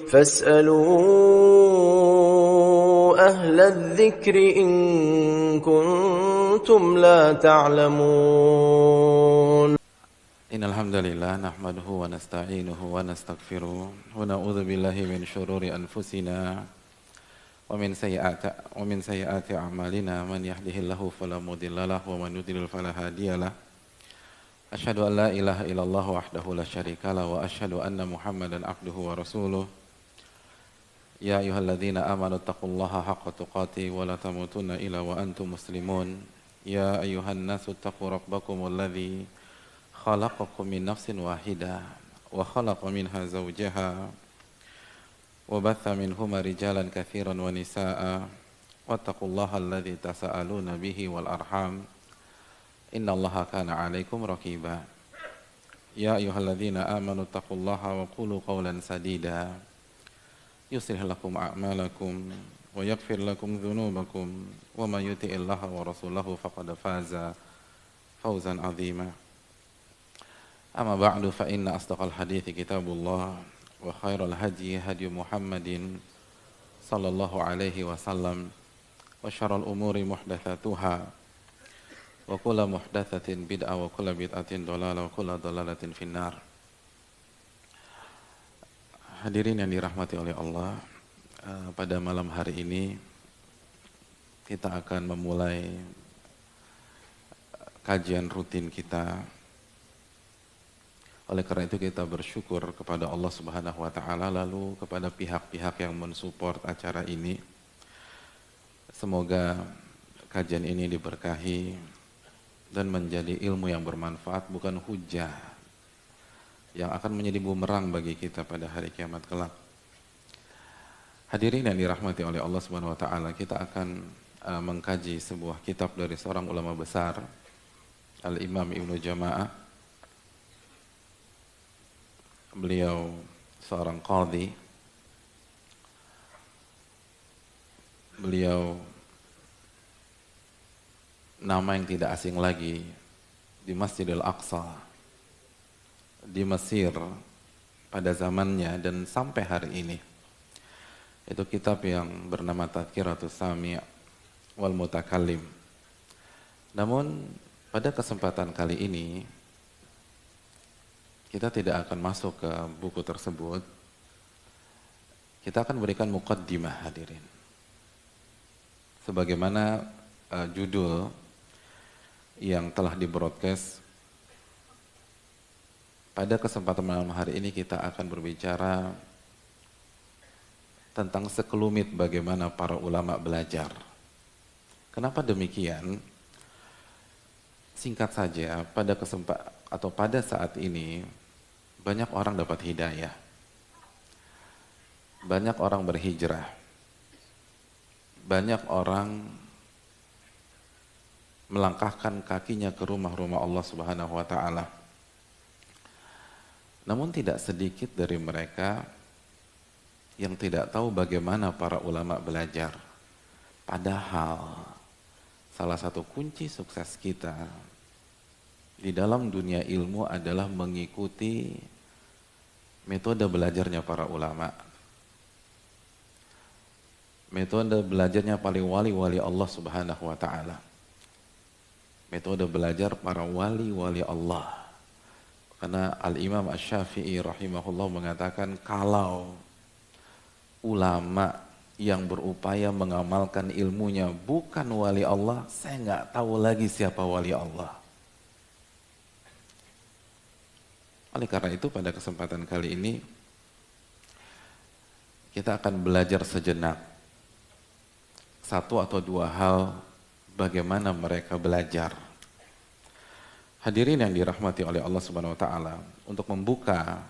فاسألوا أهل الذكر إن كنتم لا تعلمون إن الحمد لله نحمده ونستعينه ونستغفره ونعوذ بالله من شرور أنفسنا ومن سيئات أعمالنا من يهده الله فلا مضل له ومن يضلل فلا هادي له أشهد أن لا إله إلا الله وحده لا شريك له وأشهد أن محمدا عبده ورسوله يا أيها الذين آمنوا اتقوا الله حق تقاته ولا تموتن إلا وأنتم مسلمون يا أيها الناس اتقوا ربكم الذي خلقكم من نفس واحدة وخلق منها زوجها وبث منهما رجالا كثيرا ونساء واتقوا الله الذي تساءلون به والأرحام إن الله كان عليكم رقيبا يا أيها الذين آمنوا اتقوا الله وقولوا قولا سديدا يصلح لكم أعمالكم ويغفر لكم ذنوبكم ومن يطع الله ورسوله فقد فاز فوزا عظيما أما بعد فإن أصدق الحديث كتاب الله وخير الهدي هدي محمد صلى الله عليه وسلم وشر الأمور محدثاتها وكل محدثة بدعة وكل بدعة ضلالة وكل ضلالة في النار. Hadirin yang dirahmati oleh Allah, pada malam hari ini kita akan memulai kajian rutin kita. Oleh karena itu kita bersyukur kepada Allah Subhanahu wa taala, lalu kepada pihak-pihak yang mensupport acara ini. Semoga kajian ini diberkahi dan menjadi ilmu yang bermanfaat, bukan hujah yang akan menjadi bumerang bagi kita pada hari kiamat kelak. Hadirin yang dirahmati oleh Allah Subhanahu wa taala, kita akan mengkaji sebuah kitab dari seorang ulama besar, Al-Imam Ibnu Jama'ah. Beliau seorang qadhi. Beliau nama yang tidak asing lagi di Masjidil Aqsa di Mesir pada zamannya dan sampai hari ini. Itu kitab yang bernama Tadhkiratus Sami' wal Mutakallim. Namun pada kesempatan kali ini kita tidak akan masuk ke buku tersebut. Kita akan berikan muqaddimah, hadirin. Sebagaimana judul yang telah di-broadcast, pada kesempatan malam hari ini kita akan berbicara tentang sekelumit bagaimana para ulama belajar. Kenapa demikian? Singkat saja, pada saat ini banyak orang dapat hidayah. Banyak orang berhijrah. Banyak orang melangkahkan kakinya ke rumah-rumah Allah Subhanahu wa taala. Namun tidak sedikit dari mereka yang tidak tahu bagaimana para ulama belajar. Padahal salah satu kunci sukses kita di dalam dunia ilmu adalah mengikuti metode belajarnya para ulama. Metode belajarnya para wali-wali Allah Subhanahu wa taala. Metode belajar para wali-wali Allah. Karena Al-Imam Asy-Syafi'i rahimahullah mengatakan kalau ulama yang berupaya mengamalkan ilmunya bukan wali Allah, saya nggak tahu lagi siapa wali Allah. Oleh karena itu pada kesempatan kali ini kita akan belajar sejenak satu atau dua hal bagaimana mereka belajar. Hadirin yang dirahmati oleh Allah Subhanahu wa taala, untuk membuka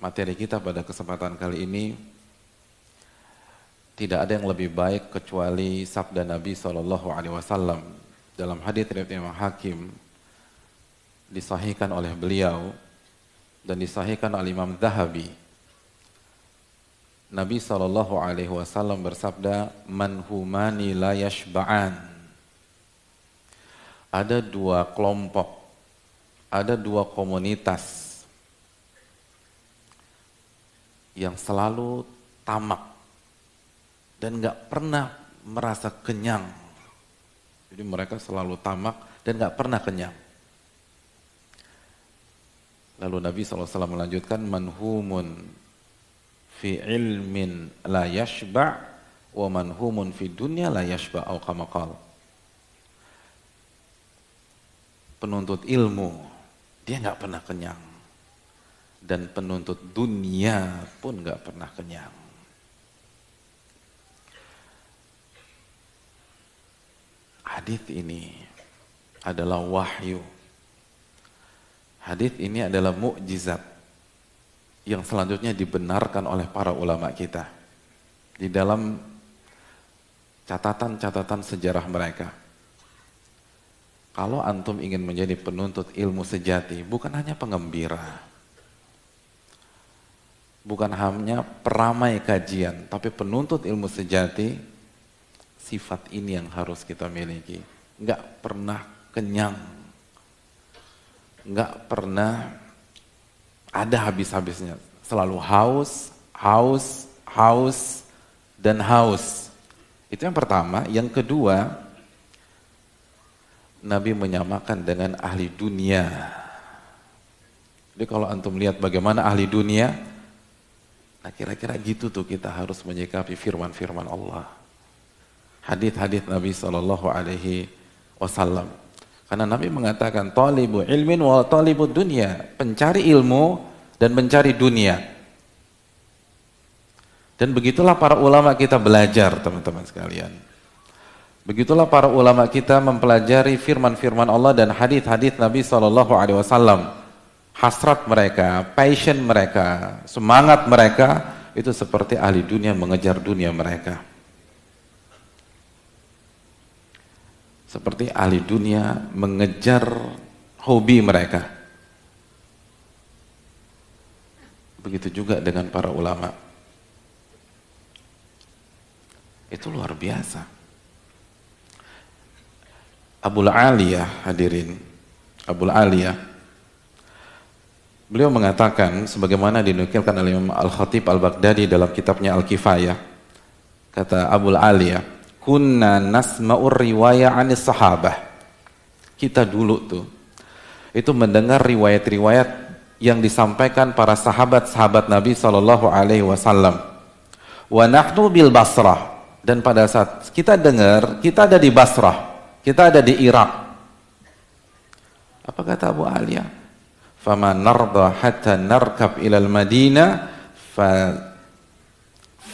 materi kita pada kesempatan kali ini tidak ada yang lebih baik kecuali sabda Nabi SAW dalam hadits riwayat Imam Hakim, disahihkan oleh beliau dan disahihkan oleh Imam Dzahabi. Nabi SAW bersabda, "Man humani la yashba'an." Ada dua kelompok, ada dua komunitas yang selalu tamak dan nggak pernah merasa kenyang. Jadi mereka selalu tamak dan nggak pernah kenyang. Lalu Nabi SAW melanjutkan, manhumun fi ilmin la yashba' wa manhumun fi dunya la yashba' au kama qala. Penuntut ilmu dia nggak pernah kenyang, dan penuntut dunia pun nggak pernah kenyang. Hadis ini adalah wahyu. Hadis ini adalah mukjizat yang selanjutnya dibenarkan oleh para ulama kita di dalam catatan-catatan sejarah mereka. Kalau antum ingin menjadi penuntut ilmu sejati, bukan hanya pengembira, bukan hanya peramai kajian, tapi penuntut ilmu sejati, sifat ini yang harus kita miliki. Nggak pernah kenyang, nggak pernah ada habis-habisnya, selalu haus, haus, haus, dan haus. Itu yang pertama. Yang kedua, Nabi menyamakan dengan ahli dunia. Jadi kalau antum lihat bagaimana ahli dunia, nah kira-kira gitu tuh kita harus menyikapi firman-firman Allah, hadis-hadis Nabi SAW. Karena Nabi mengatakan talibu ilmin wa talibu dunya, pencari ilmu dan mencari dunia. Dan begitulah para ulama kita belajar, teman-teman sekalian. Begitulah para ulama kita mempelajari firman-firman Allah dan hadis-hadis Nabi SAW. Hasrat mereka, passion mereka, semangat mereka itu seperti ahli dunia mengejar dunia mereka. Seperti ahli dunia mengejar hobi mereka. Begitu juga dengan para ulama. Itu luar biasa. Abul Aliyah, hadirin, Abul Aliyah, beliau mengatakan sebagaimana dinukilkan oleh Imam Al-Khatib Al-Baghdadi dalam kitabnya Al-Kifayah. Kata Abul Aliyah, kunna nasma'ur riwayah anis sahabah. Kita dulu tuh itu mendengar riwayat-riwayat yang disampaikan para sahabat-sahabat Nabi SAW. Wa nahnu bil Basrah, dan pada saat kita dengar, kita ada di Basrah, kita ada di Irak. Apa kata Abu Aliyah? Fama narda hatta narkab ilal Madinah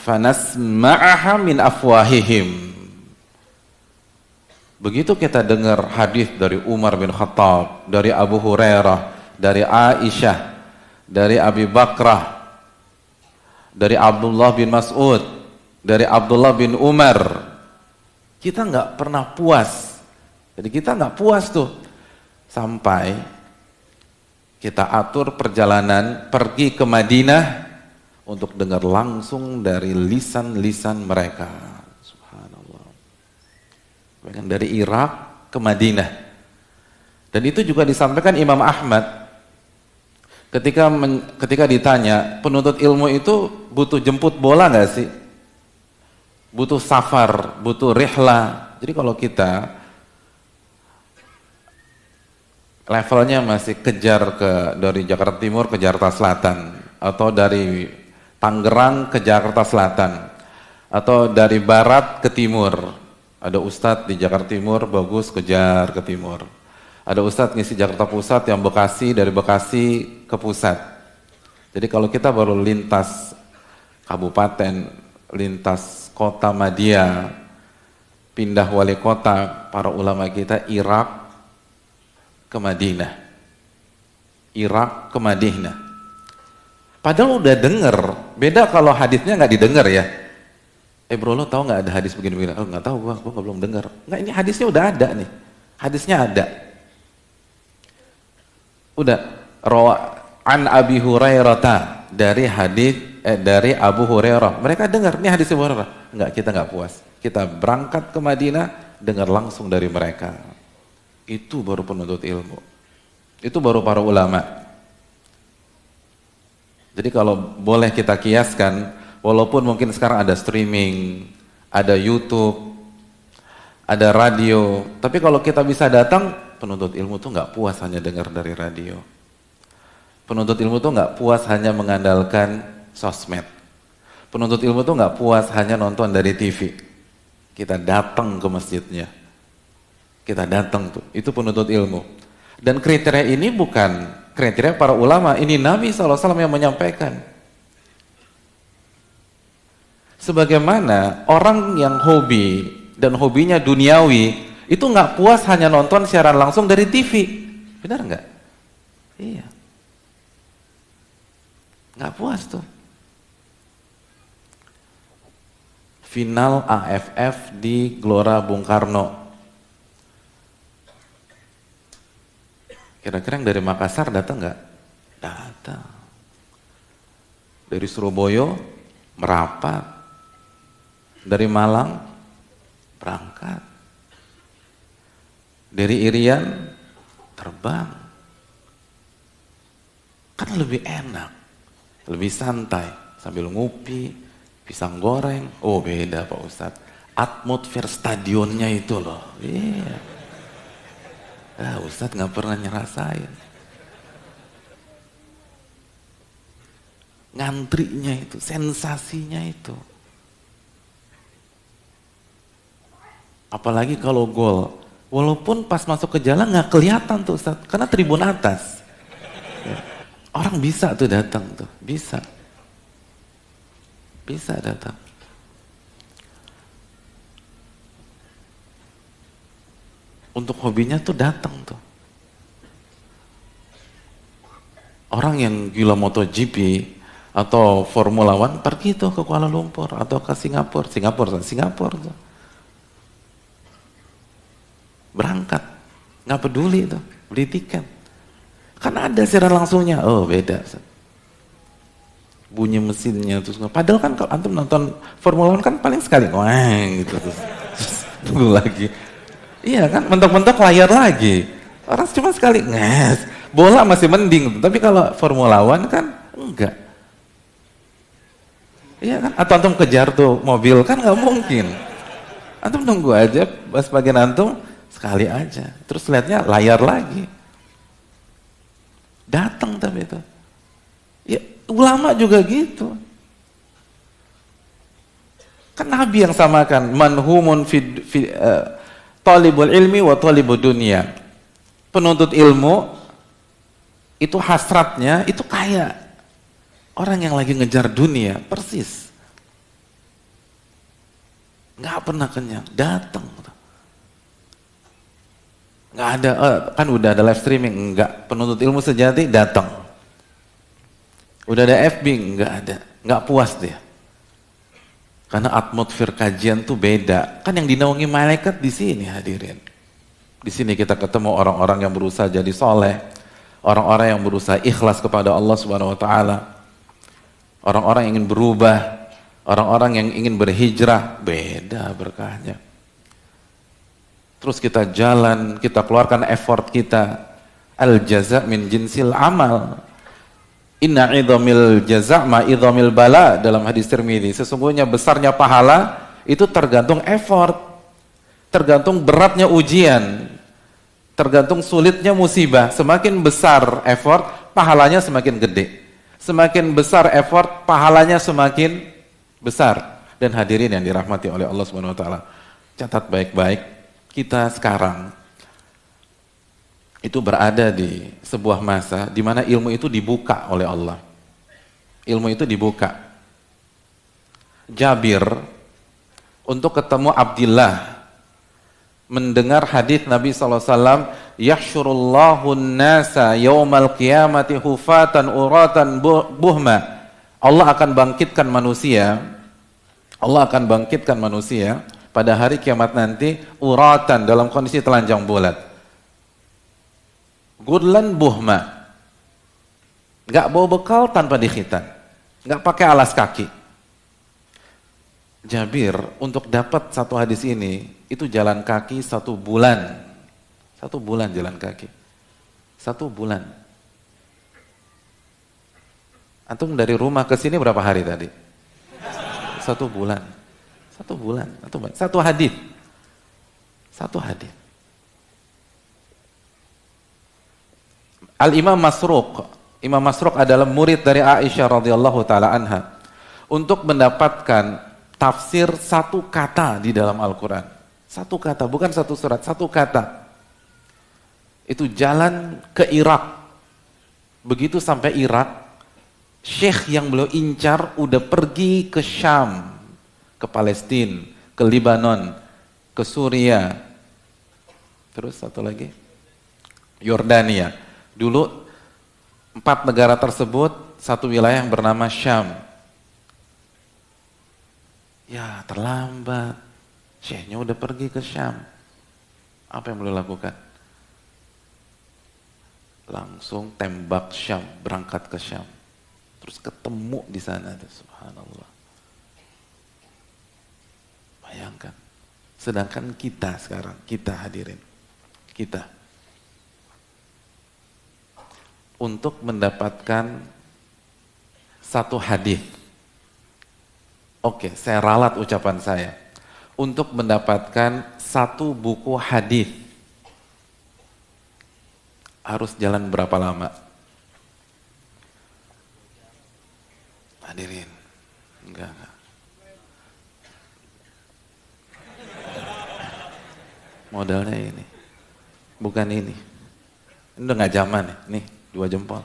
fanasma'aha min afwahihim. Begitu kita dengar hadis dari Umar bin Khattab, dari Abu Hurairah, dari Aisyah, dari Abi Bakrah, dari Abdullah bin Mas'ud, dari Abdullah bin Umar, kita nggak pernah puas. Jadi kita nggak puas tuh sampai kita atur perjalanan pergi ke Madinah untuk dengar langsung dari lisan-lisan mereka. Subhanallah. Dari Irak ke Madinah. Dan itu juga disampaikan Imam Ahmad ketika ditanya, penuntut ilmu itu butuh jemput bola nggak sih? Butuh safar, butuh rihlah. Jadi kalau kita levelnya masih kejar dari Jakarta Timur ke Jakarta Selatan, atau dari Tangerang ke Jakarta Selatan, atau dari barat ke timur. Ada ustadz di Jakarta Timur, bagus kejar ke timur. Ada ustadz ngisi Jakarta Pusat yang Bekasi, dari Bekasi ke pusat. Jadi kalau kita baru lintas kabupaten, lintas kota Madia, pindah wali kota, para ulama kita Irak ke Madinah, Irak ke Madinah. Padahal udah denger. Beda kalau hadisnya nggak didengar ya. Bro, lo tahu nggak ada hadis begini-begini? Oh nggak tahu, gua belum dengar. Nggak, ini hadisnya udah ada nih. Hadisnya ada. Udah. An Abi Hurairah, dari dari Abu Hurairah. Mereka dengar nih hadis Abu Hurairah. Nggak, kita nggak puas. Kita berangkat ke Madinah, dengar langsung dari mereka. Itu baru penuntut ilmu. Itu baru para ulama. Jadi kalau boleh kita kiaskan, Walaupun mungkin sekarang ada streaming, ada YouTube, ada radio, tapi kalau kita bisa datang, penuntut ilmu tuh nggak puas hanya dengar dari radio. Penuntut ilmu tuh nggak puas hanya mengandalkan sosmed. Penuntut ilmu tuh nggak puas hanya nonton dari TV. Kita datang ke masjidnya. Kita datang tuh, itu penuntut ilmu. Dan kriteria ini bukan kriteria para ulama, ini Nabi SAW yang menyampaikan. Sebagaimana orang yang hobi dan hobinya duniawi itu nggak puas hanya nonton siaran langsung dari TV, benar nggak? Iya, nggak puas tuh. Final AFF di Gelora Bung Karno. Kira-kira yang dari Makassar datang nggak? Datang. Dari Surabaya merapat. Dari Malang berangkat, dari Irian terbang, kan lebih enak, lebih santai, sambil ngopi, pisang goreng. Oh beda Pak Ustadz, atmosfer stadionnya itu loh, iya. Ustadz nggak pernah nyerasain, ngantrinya itu, sensasinya itu. Apalagi kalau gol, walaupun pas masuk ke jalan nggak kelihatan tuh Ustaz, karena tribun atas. Ya. Orang bisa tuh datang tuh, bisa datang. Untuk hobinya tuh datang tuh. Orang yang gila MotoGP atau Formula One pergi tuh ke Kuala Lumpur atau ke Singapura tuh. Berangkat, nggak peduli itu, beli tiket. Kan ada siaran langsungnya, oh beda. Bunyi mesinnya terus, padahal kan kalau antum nonton Formula 1 kan paling sekali, wah gitu terus tunggu lagi. Iya kan, mentok-mentok layar lagi. Orang cuma sekali nges, bola masih mending, tapi kalau Formula 1 kan enggak. Iya kan, atau antum kejar tuh mobil kan nggak mungkin. Antum tunggu aja, pas bagian antum sekali aja, terus lihatnya layar lagi. Datang tapi itu. Ya, ulama juga gitu. Kan Nabi yang samakan, manhumun talibul ilmi wa talibud dunia. Penuntut ilmu itu hasratnya itu kayak orang yang lagi ngejar dunia, persis. Nggak pernah kenyang, datang. Nggak ada, kan udah ada live streaming, enggak. Penuntut ilmu sejati datang. Udah ada FB, enggak ada. Nggak puas dia. Karena atmosfer kajian tuh beda. Kan yang dinaungi malaikat di sini hadirin. Di sini kita ketemu orang-orang yang berusaha jadi soleh, orang-orang yang berusaha ikhlas kepada Allah Subhanahu Wa Taala, orang-orang yang ingin berubah, orang-orang yang ingin berhijrah, beda berkahnya. Terus kita jalan, kita keluarkan effort kita. Al jaza min jinsil amal. Inna idhamil jaza ma idhamil bala, dalam hadis Tirmidzi. Sesungguhnya besarnya pahala itu tergantung effort, tergantung beratnya ujian, tergantung sulitnya musibah. Semakin besar effort, pahalanya semakin gede. Semakin besar effort, pahalanya semakin besar. Dan hadirin yang dirahmati oleh Allah Subhanahu Wa Taala, catat baik-baik. Kita sekarang itu berada di sebuah masa di mana ilmu itu dibuka oleh Allah. Ilmu itu dibuka. Jabir untuk ketemu Abdillah mendengar hadis Nabi SAW, yahsyurullahu an-nasa yaumal qiyamati hufatan uratan buhma. Allah akan bangkitkan manusia. Allah akan bangkitkan manusia pada hari kiamat nanti uratan, dalam kondisi telanjang bulat. Gudlan buhma, nggak bawa bekal, tanpa dikhitan, nggak pakai alas kaki. Jabir untuk dapat satu hadis ini itu jalan kaki 1 bulan, 1 bulan jalan kaki, 1 bulan. Antum dari rumah ke sini berapa hari tadi? 1 bulan. 1 bulan. Satu hadis. Satu hadis. Al-Imam Masruq. Imam Masruq adalah murid dari Aisyah radhiyallahu taala anha. Untuk mendapatkan tafsir satu kata di dalam Al-Quran. Satu kata, bukan satu surat, satu kata. Itu jalan ke Irak. Begitu sampai Irak, syekh yang beliau incar udah pergi ke Syam, ke Palestina, ke Libanon, ke Suria. Terus satu lagi, Yordania. Dulu 4 negara tersebut, satu wilayah yang bernama Syam. Ya terlambat, syekhnya udah pergi ke Syam. Apa yang beliau lakukan? Langsung tembak Syam, berangkat ke Syam. Terus ketemu di sana, subhanallah. Bayangkan. Sedangkan kita sekarang, kita hadirin, kita untuk mendapatkan satu hadis. Oke, saya ralat ucapan saya. Untuk mendapatkan satu buku hadis harus jalan berapa lama? Hadirin, enggak. Modalnya ini, bukan ini. Ini udah nggak zaman nih, 2 jempol.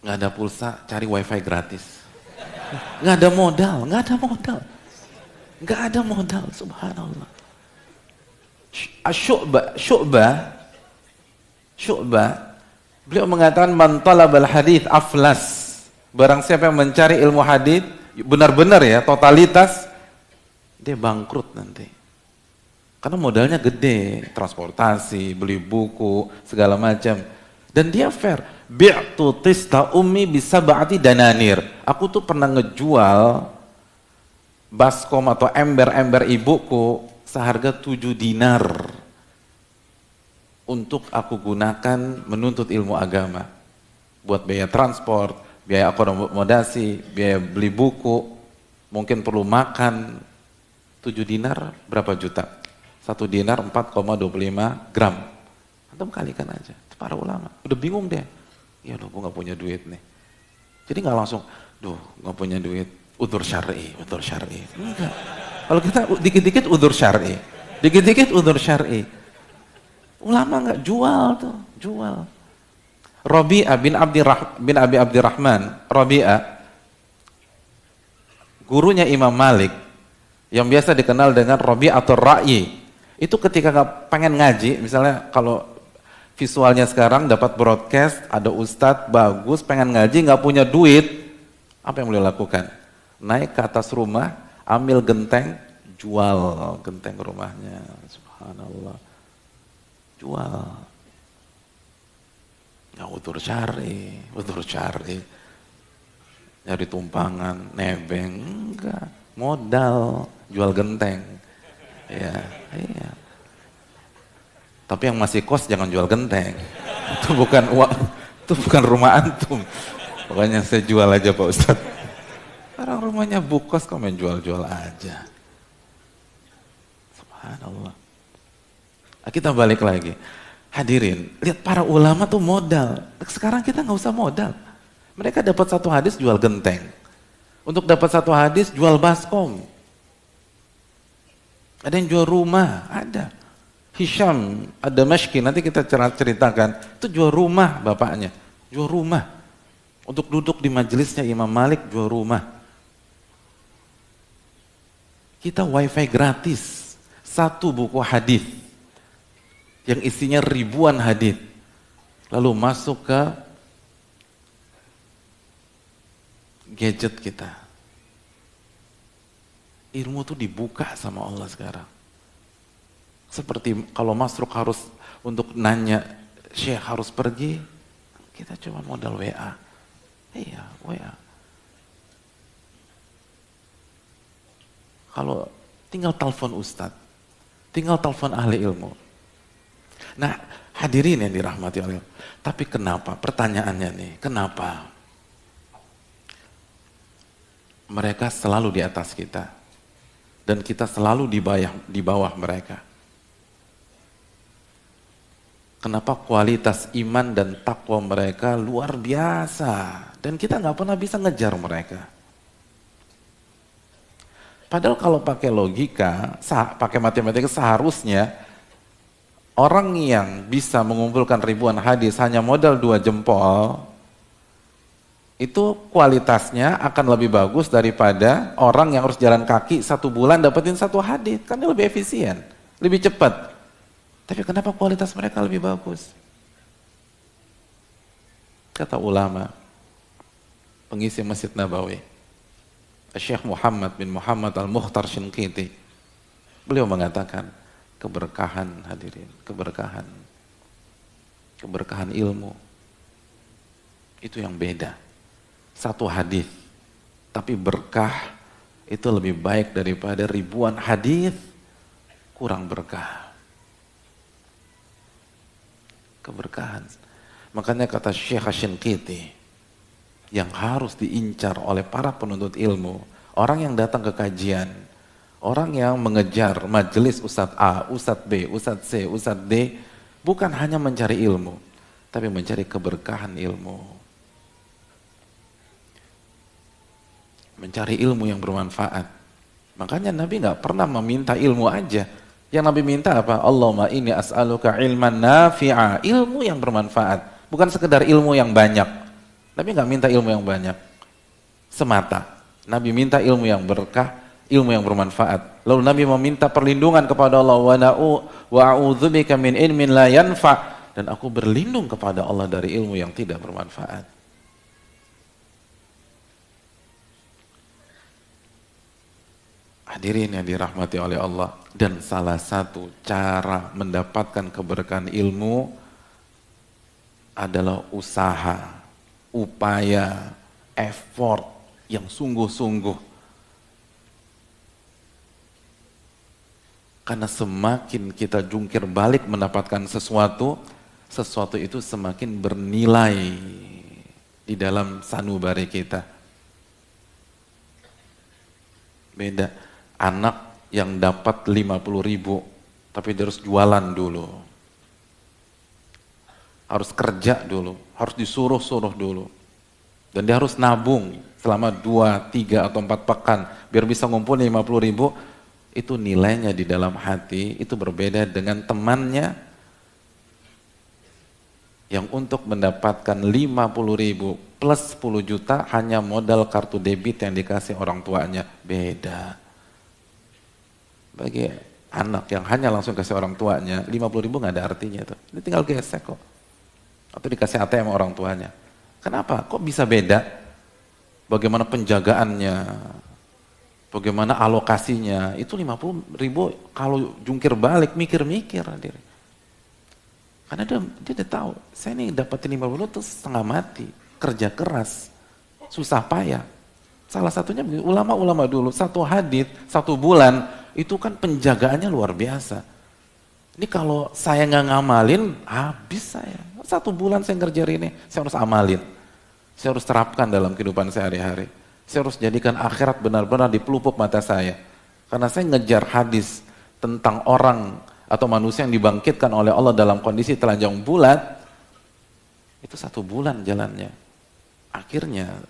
Nggak ada pulsa, cari wifi gratis. Nggak ada modal, nggak ada modal, subhanallah. Syu'bah, beliau mengatakan man talabal hadits aflas. Barang siapa yang mencari ilmu hadits benar-benar ya, totalitas, dia bangkrut nanti. Karena modalnya gede, transportasi, beli buku, segala macam. Dan dia fair. Bi'tu tista ummi bisab'ati dananir. Aku tuh pernah ngejual baskom atau ember-ember ibuku seharga 7 dinar untuk aku gunakan menuntut ilmu agama. Buat biaya transport, biaya akomodasi, biaya beli buku, mungkin perlu makan. 7 dinar berapa juta? 1 dinar 4,25 gram. Antum kalikan aja. Para ulama udah bingung deh. Ya loh, gue gak punya duit nih. Jadi gak langsung, duh gak punya duit, udzur syar'i. Enggak. Kalau kita dikit-dikit udzur syar'i. Dikit-dikit udzur syar'i. Ulama gak jual tuh, jual. Rabi'ah bin Abi Abdirrahman, Rabi'ah, gurunya Imam Malik, yang biasa dikenal dengan Rabi'atul Ra'yi. Itu ketika gak pengen ngaji, misalnya kalau visualnya sekarang dapat broadcast, ada ustadz bagus, pengen ngaji, nggak punya duit, apa yang boleh lakukan? Naik ke atas rumah, ambil genteng, jual genteng rumahnya, subhanallah, jual. Ya udzur syar'i, nyari tumpangan, nebeng, enggak, modal, jual genteng, ya, iya. Tapi yang masih kos jangan jual genteng. Itu bukan uang, itu bukan rumah antum. Pokoknya saya jual aja Pak Ustadz. Orang rumahnya bukos kok main jual-jual aja. Subhanallah. Nah, kita balik lagi. Hadirin, lihat para ulama tuh modal. Sekarang kita nggak usah modal. Mereka dapat satu hadis jual genteng. Untuk dapat satu hadis jual baskom. Ada yang jual rumah, ada. Hisham ad-Damashqi, nanti kita ceritakan, itu jual rumah bapaknya, jual rumah. Untuk duduk di majelisnya Imam Malik, jual rumah. Kita wifi gratis, 1 buku hadis yang isinya ribuan hadis, lalu masuk ke gadget kita. Ilmu tuh dibuka sama Allah sekarang. Seperti kalau Masruq harus untuk nanya, Syekh harus pergi, kita cuma modal WA. Iya, WA. Kalau tinggal telepon ustadz, tinggal telepon ahli ilmu. Nah, hadirin yang dirahmati oleh Allah. Tapi kenapa? Pertanyaannya nih, kenapa? Mereka selalu di atas kita. Dan kita selalu di bawah mereka. Kenapa kualitas iman dan takwa mereka luar biasa. Dan kita nggak pernah bisa ngejar mereka. Padahal kalau pakai logika, pakai matematika seharusnya orang yang bisa mengumpulkan ribuan hadis hanya modal 2 jempol, itu kualitasnya akan lebih bagus daripada orang yang harus jalan kaki 1 bulan dapetin 1 hadis. Kan dia lebih efisien, lebih cepat. Tapi kenapa kualitas mereka lebih bagus? Kata ulama, pengisi Masjid Nabawi, Syekh Muhammad bin Muhammad Al-Mukhtar Shinqiti, beliau mengatakan, keberkahan hadirin, keberkahan ilmu, itu yang beda. 1 hadis, tapi berkah itu lebih baik daripada ribuan hadis kurang berkah. Keberkahan. Makanya kata Syekh Shinqiti, yang harus diincar oleh para penuntut ilmu, orang yang datang ke kajian, orang yang mengejar majelis Ustadz A, Ustadz B, Ustadz C, Ustadz D, bukan hanya mencari ilmu, tapi mencari keberkahan ilmu. Mencari ilmu yang bermanfaat. Makanya Nabi nggak pernah meminta ilmu aja. Yang Nabi minta apa? Allahumma inni as'aluka ilman nafi'a, ilmu yang bermanfaat, bukan sekedar ilmu yang banyak. Nabi nggak minta ilmu yang banyak semata. Nabi minta ilmu yang berkah, ilmu yang bermanfaat. Lalu Nabi meminta perlindungan kepada Allah, wa a'udzubika min ilmin la yanfa', dan aku berlindung kepada Allah dari ilmu yang tidak bermanfaat. Hadirin yang dirahmati oleh Allah, dan salah satu cara mendapatkan keberkahan ilmu adalah usaha, upaya, effort yang sungguh-sungguh. Karena semakin kita jungkir balik mendapatkan sesuatu, sesuatu itu semakin bernilai di dalam sanubari kita. Beda. Anak yang dapat 50.000, tapi dia harus jualan dulu. Harus kerja dulu, harus disuruh-suruh dulu. Dan dia harus nabung selama 2, 3, atau 4 pekan, biar bisa ngumpul 50.000, itu nilainya di dalam hati, itu berbeda dengan temannya yang untuk mendapatkan 50.000 plus 10 juta hanya modal kartu debit yang dikasih orang tuanya. Beda. Bagi anak yang hanya langsung kasih orang tuanya, 50.000 nggak ada artinya tuh. Dia tinggal gesek kok. Atau dikasih ATM orang tuanya. Kenapa? Kok bisa beda? Bagaimana penjagaannya? Bagaimana alokasinya? Itu 50.000 kalau jungkir balik, mikir-mikir. Karena dia udah tahu, saya nih dapetin 50 itu setengah mati. Kerja keras, susah payah. Salah satunya ulama-ulama dulu, 1 hadits, 1 bulan, itu kan penjagaannya luar biasa. Ini kalau saya nggak ngamalin, habis saya. 1 bulan saya ngerjain ini, saya harus amalin. Saya harus terapkan dalam kehidupan sehari-hari. Saya harus jadikan akhirat benar-benar di pelupuk mata saya. Karena saya ngejar hadis tentang orang atau manusia yang dibangkitkan oleh Allah dalam kondisi telanjang bulat, itu 1 bulan jalannya. Akhirnya,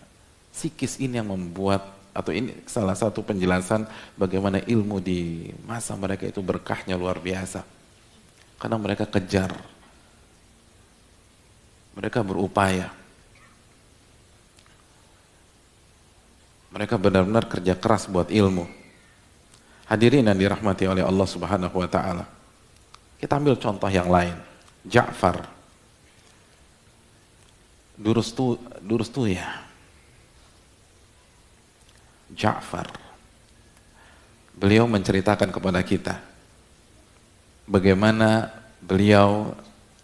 psikis ini yang membuat, atau ini salah satu penjelasan bagaimana ilmu di masa mereka itu berkahnya luar biasa. Karena mereka kejar, mereka berupaya, mereka benar-benar kerja keras buat ilmu. Hadirin yang dirahmati oleh Allah Subhanahu wa ta'ala. Kita ambil contoh yang lain. Ja'far Durustuyah. Ja'far, beliau menceritakan kepada kita bagaimana beliau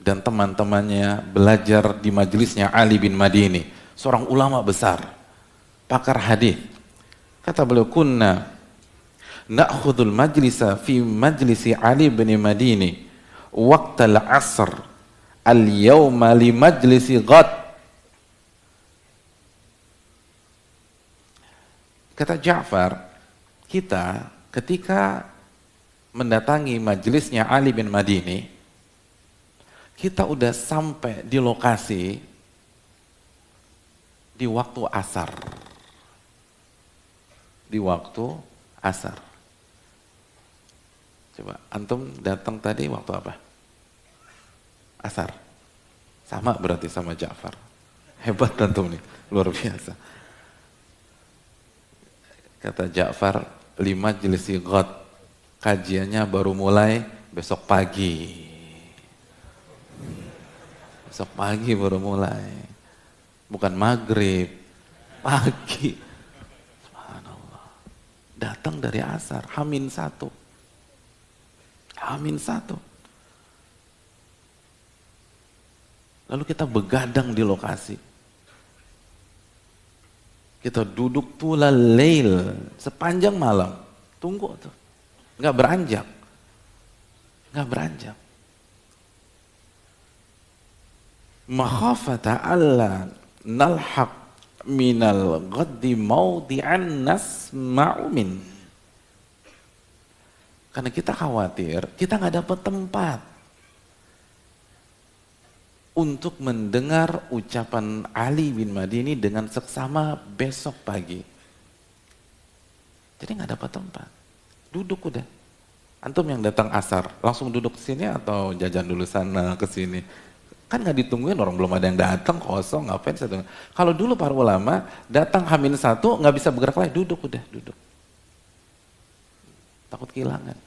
dan teman-temannya belajar di majelisnya Ali bin Madini, seorang ulama besar, pakar hadis. Kata beliau, kunna na'khudul majlisa fi majlisi Ali bin Madini waqtal asr al-yawma li majlisi ghad. Kata Ja'far, kita ketika mendatangi majelisnya Ali bin Madini, kita udah sampai di lokasi di waktu asar. Di waktu asar. Coba, antum datang tadi waktu apa? Asar. Sama berarti sama Ja'far. Hebat antum nih, luar biasa. Kata Ja'far, 5 jilisi ghad, kajiannya baru mulai besok pagi. Besok pagi baru mulai. Bukan maghrib, pagi. Subhanallah. Datang dari asar, Hamin 1. Hamin 1. Lalu kita begadang di lokasi. Kita duduk tulal lail sepanjang malam. Tunggu tuh. Nggak beranjak. Nggak beranjak. Makhafata alla nalhaq minal ghaddi mawdi'an nasma'u min. Karena kita khawatir, kita nggak dapat tempat untuk mendengar ucapan Ali bin Madini dengan seksama besok pagi. Jadi nggak dapat tempat. Duduk udah. Antum yang datang asar, langsung duduk ke sini atau jajan dulu sana ke sini? Kan nggak ditungguin, orang belum ada yang datang, kosong, ngapain saya tunggu. Kalau dulu para ulama datang Hamin 1 nggak bisa bergerak lagi, duduk udah, duduk. Takut kehilangan.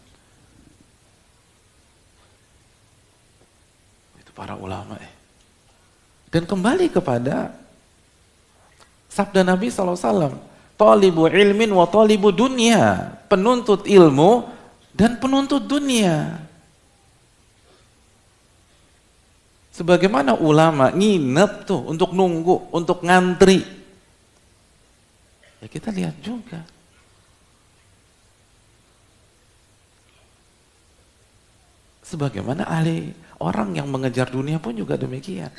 Itu para ulama Dan kembali kepada sabda Nabi SAW, talibu ilmin wa talibu dunya, penuntut ilmu dan penuntut dunia. Sebagaimana ulama nginep tuh untuk nunggu, untuk ngantri. Ya kita lihat juga. Sebagaimana ahli orang yang mengejar dunia pun juga demikian.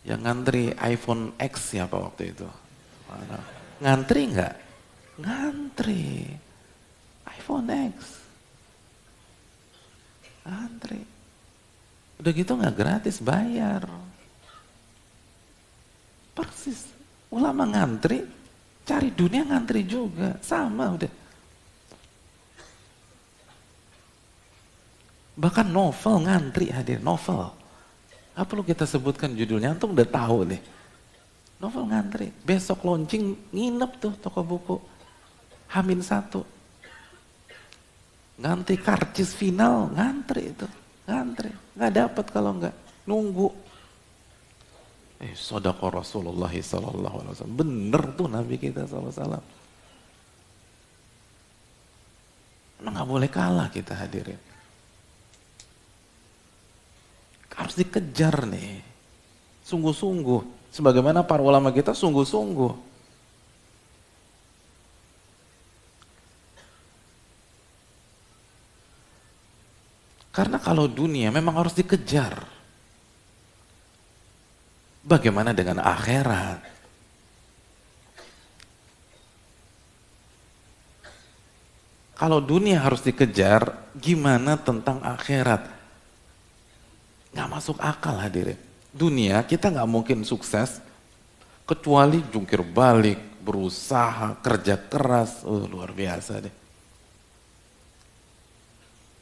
Yang ngantri iPhone X siapa waktu itu? Mana? Ngantri nggak? Ngantri. iPhone X. Ngantri. Udah gitu nggak gratis, bayar. Persis. Ulama ngantri, cari dunia ngantri juga. Sama udah. Bahkan novel ngantri hadir, novel. Apa perlu kita sebutkan judulnya, antum udah tahu nih. Novel ngantri, besok launching nginep tuh toko buku. Hamin 1. Ngantri karcis final, ngantri itu. Ngantri, nggak dapat kalau nggak nunggu. Shadaqa Rasulullah SAW. Bener tuh Nabi kita SAW. Nggak boleh kalah kita hadirin. Harus dikejar nih, sungguh-sungguh. Sebagaimana para ulama kita sungguh-sungguh. Karena kalau dunia memang harus dikejar. Bagaimana dengan akhirat? Kalau dunia harus dikejar, gimana tentang akhirat? Nggak masuk akal hadirin. Dunia kita nggak mungkin sukses kecuali jungkir balik, berusaha, kerja keras. Luar biasa deh.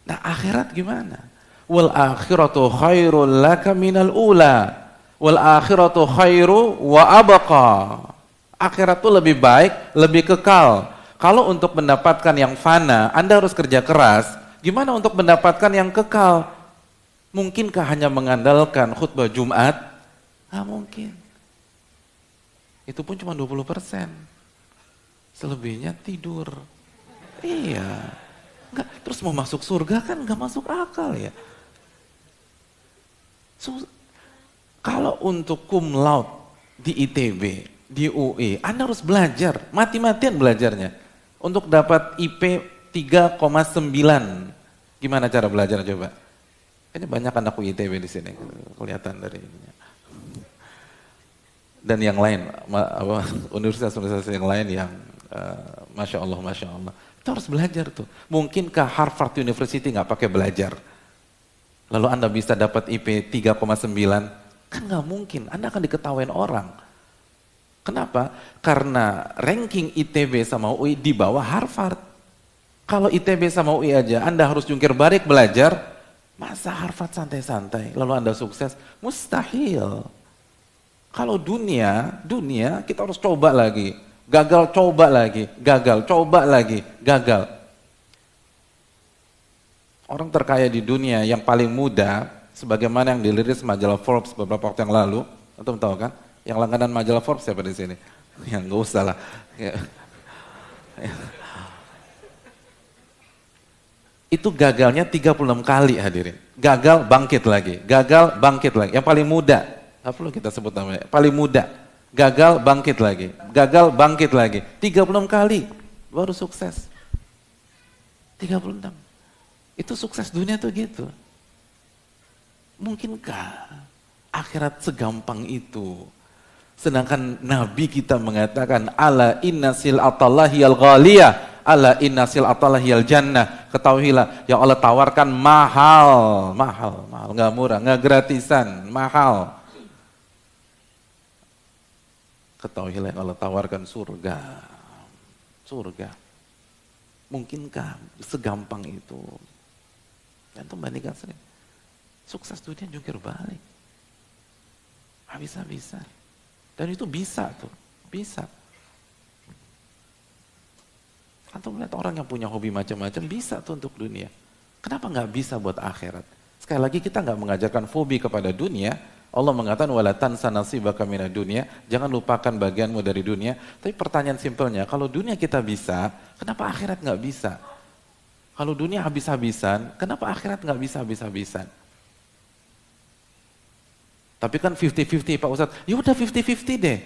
Nah akhirat gimana? Wal akhiratu khairul laka minal ula. Wal akhiratu khairu wa abqa. Akhirat itu lebih baik, lebih kekal. Kalau untuk mendapatkan yang fana, Anda harus kerja keras. Gimana untuk mendapatkan yang kekal? Mungkinkah hanya mengandalkan khutbah Jumat? Nggak mungkin. Itu pun cuma 20%. Selebihnya tidur. Iya. Nggak, terus mau masuk surga kan nggak masuk akal ya. Kalau untuk cum laude di ITB, di UI, Anda harus belajar, mati-matian belajarnya. Untuk dapat IP 3,9. Gimana cara belajar coba? Ini banyak anak ITB di sini, kelihatan dari ininya. Dan yang lain, universitas-universitas yang lain yang Masya Allah, Masya Allah. Kita harus belajar tuh. Mungkinkah Harvard University nggak pakai belajar? Lalu Anda bisa dapat IP 3,9? Kan nggak mungkin, Anda akan diketawain orang. Kenapa? Karena ranking ITB sama UI di bawah Harvard. Kalau ITB sama UI aja, Anda harus jungkir balik belajar, masa Harvard santai-santai, lalu Anda sukses? Mustahil. Kalau dunia kita harus coba lagi, gagal coba lagi, gagal coba lagi, gagal. Orang terkaya di dunia yang paling muda, sebagaimana yang dirilis majalah Forbes beberapa waktu yang lalu, antum tahu kan? Yang langganan majalah Forbes siapa di sini? Yang nggak usah lah. Itu gagalnya 36 kali hadirin. Gagal bangkit lagi, gagal bangkit lagi. Yang paling muda, nggak perlu kita sebut namanya, paling muda. Gagal bangkit lagi, gagal bangkit lagi. 36 kali baru sukses. 36. Itu sukses dunia tuh gitu. Mungkinkah akhirat segampang itu? Sedangkan Nabi kita mengatakan ala inna sil'atallahi al-ghaliyah, ala inna sil'atallahi al-jannah. Ketahuilah yang Allah tawarkan mahal, nggak murah, nggak gratisan, mahal. Ketahuilah yang Allah tawarkan surga. Mungkinkah segampang itu? Dan bandingkan sering. Sukses dunia jungkir balik. Habis-habisan. Dan itu bisa tuh, bisa. Antum melihat orang yang punya hobi macam-macam bisa tuh untuk dunia. Kenapa nggak bisa buat akhirat? Sekali lagi kita nggak mengajarkan fobi kepada dunia. Allah mengatakan wala tansa nasibaka minad dunya, jangan lupakan bagianmu dari dunia. Tapi pertanyaan simpelnya, kalau dunia kita bisa, kenapa akhirat nggak bisa? Kalau dunia habis-habisan, kenapa akhirat nggak bisa habis-habisan? Tapi kan 50-50 Pak Ustadz, ya udah 50-50 deh.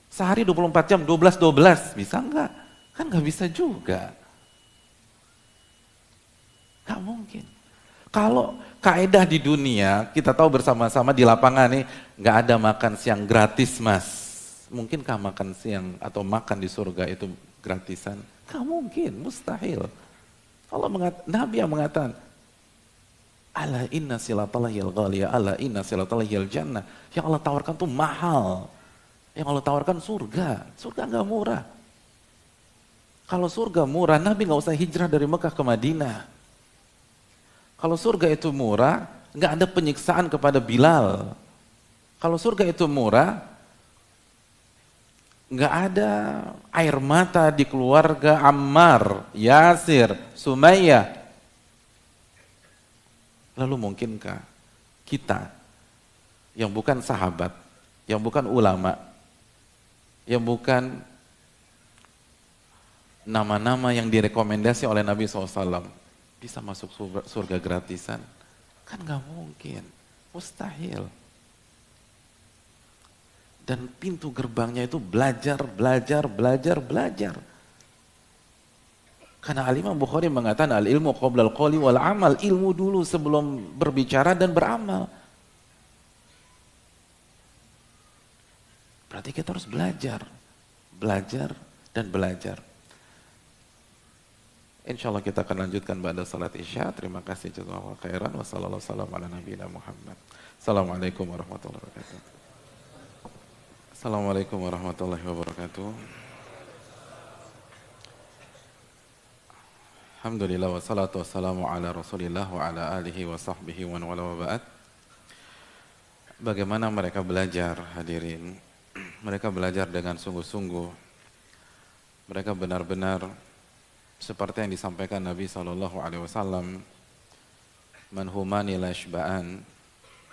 Sehari 24 jam, 12-12, bisa enggak? Kan nggak bisa juga. Nggak mungkin. Kalau kaedah di dunia, kita tahu bersama-sama di lapangan nih, nggak ada makan siang gratis mas. Mungkinkah makan siang atau makan di surga itu gratisan? Nggak mungkin, mustahil. Nabi yang mengatakan, ala inna silatallahi al-ghaliyah, ala inna silatallahi al-jannah. Yang Allah tawarkan tuh mahal. Yang Allah tawarkan surga. Surga nggak murah. Kalau surga murah, Nabi nggak usah hijrah dari Mekah ke Madinah. Kalau surga itu murah, nggak ada penyiksaan kepada Bilal. Kalau surga itu murah, nggak ada air mata di keluarga Ammar, Yasir, Sumayyah. Lalu mungkinkah kita yang bukan sahabat, yang bukan ulama, yang bukan nama-nama yang direkomendasi oleh Nabi SAW bisa masuk surga gratisan? Kan nggak mungkin, mustahil. Dan pintu gerbangnya itu belajar. Karena Al-Imam Bukhari mengatakan al-ilmu qoblal qawli wal amal, ilmu dulu sebelum berbicara dan beramal. Berarti kita harus belajar dan belajar. Insya Allah kita akan lanjutkan pada salat Isya. Terima kasih jazakallahu khairan. Wassalamualaikum warahmatullahi wabarakatuh. Assalamualaikum warahmatullahi wabarakatuh. Alhamdulillah wassalatu wassalamu ala Rasulillah wa ala alihi wa sahbihi wa wala wa ba'd. Bagaimana mereka belajar, hadirin? Mereka belajar dengan sungguh-sungguh. Mereka benar-benar seperti yang disampaikan Nabi SAW, man humani la yashba'an.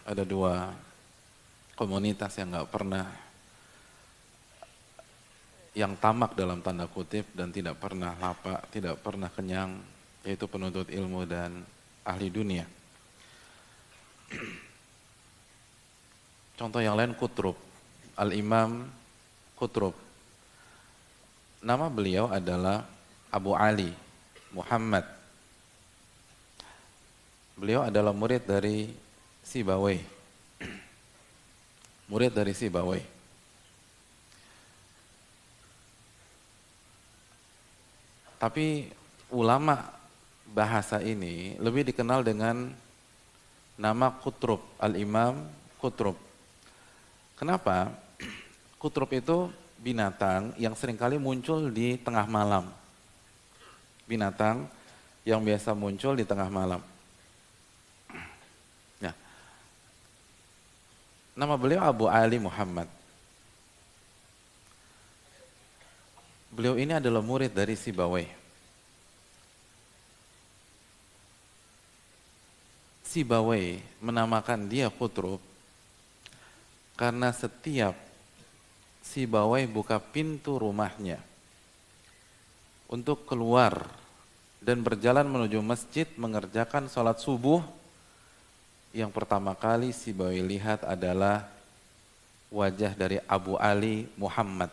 Ada dua komunitas yang nggak pernah, yang tamak dalam tanda kutip dan tidak pernah lapar, tidak pernah kenyang, yaitu penuntut ilmu dan ahli dunia. Contoh yang lain Qutrub, Al-Imam Qutrub. Nama beliau adalah Abu Ali Muhammad. Beliau adalah murid dari Sibawayh. Murid dari Sibawayh. Tapi ulama bahasa ini lebih dikenal dengan nama Qutrub, Al-Imam Qutrub. Kenapa? Qutrub itu binatang yang seringkali muncul di tengah malam. Binatang yang biasa muncul di tengah malam. Nah, nama beliau Abu Ali Muhammad. Beliau ini adalah murid dari Sibawayh. Sibawayh menamakan dia Qutrub karena setiap Sibawayh buka pintu rumahnya untuk keluar dan berjalan menuju masjid mengerjakan sholat subuh, yang pertama kali Sibawayh lihat adalah wajah dari Abu Ali Muhammad.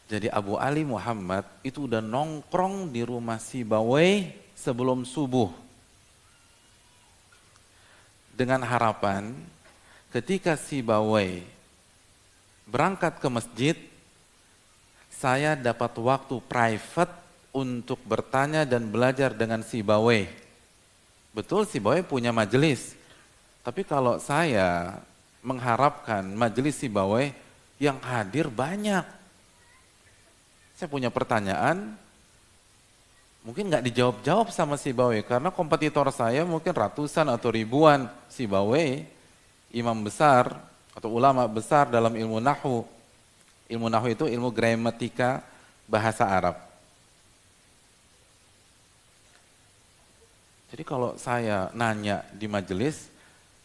Jadi Abu Ali Muhammad itu udah nongkrong di rumah Sibawayh sebelum subuh. Dengan harapan ketika Sibawayh berangkat ke masjid, saya dapat waktu private untuk bertanya dan belajar dengan Sibawayh. Betul Sibawayh punya majelis, tapi kalau saya mengharapkan majelis Sibawayh yang hadir banyak. Saya punya pertanyaan, mungkin nggak dijawab-jawab sama Sibawayh karena kompetitor saya mungkin ratusan atau ribuan. Sibawayh, imam besar atau ulama besar dalam ilmu nahwu. Ilmu nahwu itu ilmu gramatika bahasa Arab. Jadi kalau saya nanya di majelis,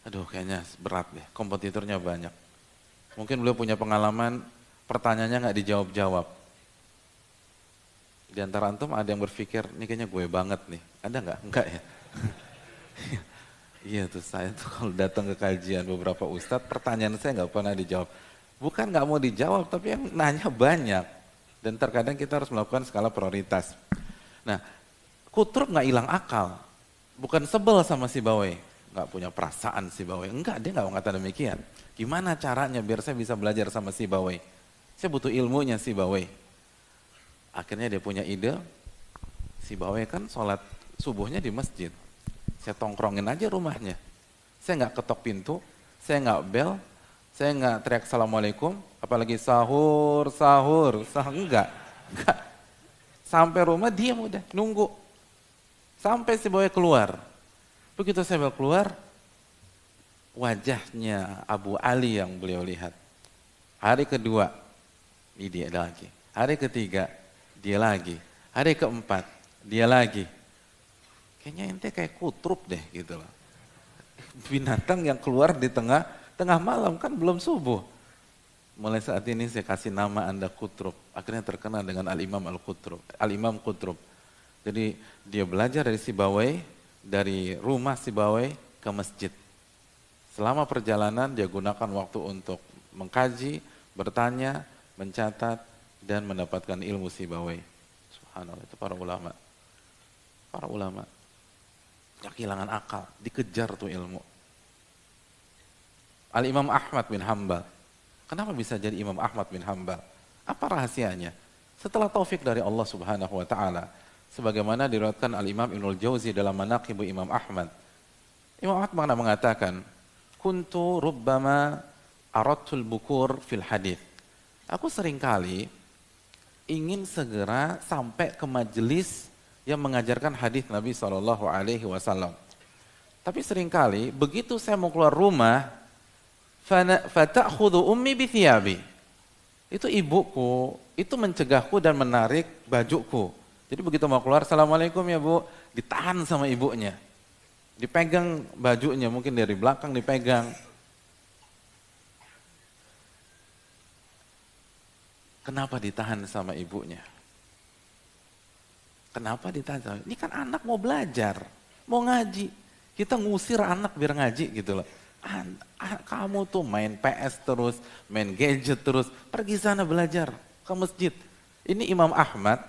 aduh kayaknya berat deh, kompetitornya banyak. Mungkin beliau punya pengalaman, pertanyaannya nggak dijawab-jawab. Di antara antum ada yang berpikir, ini kayaknya gue banget nih. Ada nggak? Enggak ya? Iya tuh, saya tuh kalau datang ke kajian beberapa ustadz, pertanyaan saya nggak pernah dijawab. Bukan nggak mau dijawab, tapi yang nanya banyak. Dan terkadang kita harus melakukan skala prioritas. Nah, Qutrub nggak hilang akal. Bukan sebel sama Sibawayh. Nggak punya perasaan Sibawayh. Enggak, dia nggak mengatakan demikian. Gimana caranya biar saya bisa belajar sama Sibawayh? Saya butuh ilmunya Sibawayh. Akhirnya dia punya ide, Sibawayh kan sholat subuhnya di masjid. Saya tongkrongin aja rumahnya. Saya nggak ketok pintu, saya nggak bel, saya nggak teriak assalamualaikum, apalagi sahur, enggak. Sampai rumah diam udah, nunggu. Sampai Sibawayh keluar. Begitu saya keluar, wajahnya Abu Ali yang beliau lihat. Hari kedua, ini dia lagi. Hari ketiga, dia lagi. Hari keempat, dia lagi. Kayaknya ente kayak Qutrub deh gitu loh. Binatang yang keluar di tengah malam, kan belum subuh. Mulai saat ini saya kasih nama Anda Qutrub. Akhirnya terkenal dengan Al-Imam Al-Qutrub, Al-Imam Qutrub. Jadi dia belajar dari Sibawayh, dari rumah Sibawayh ke masjid. Selama perjalanan dia gunakan waktu untuk mengkaji, bertanya, mencatat, dan mendapatkan ilmu Sibawayh. Subhanallah, itu para ulama. Para ulama yang kehilangan akal, dikejar tuh ilmu. Al-Imam Ahmad bin Hanbal. Kenapa bisa jadi Imam Ahmad bin Hanbal? Apa rahasianya? Setelah taufik dari Allah Subhanahu wa taala, sebagaimana diriwayatkan Al-Imam Ibnul Jauzi dalam Manaqib Imam Ahmad. Imam Ahmad pernah mengatakan, "Kuntu rubbama aradtul bukur fil hadits." Aku seringkali ingin segera sampai ke majelis yang mengajarkan hadis Nabi SAW. Tapi seringkali begitu saya mau keluar rumah, fata'khudhu ummi bithiyabi. Itu ibuku, itu mencegahku dan menarik bajuku. Jadi begitu mau keluar, assalamualaikum ya bu, ditahan sama ibunya. Dipegang bajunya, mungkin dari belakang dipegang. Kenapa ditahan sama ibunya? Kenapa ditahan? Ini kan anak mau belajar, mau ngaji. Kita ngusir anak biar ngaji gitu loh. Kamu tuh main PS terus, main gadget terus, pergi sana belajar ke masjid. Ini Imam Ahmad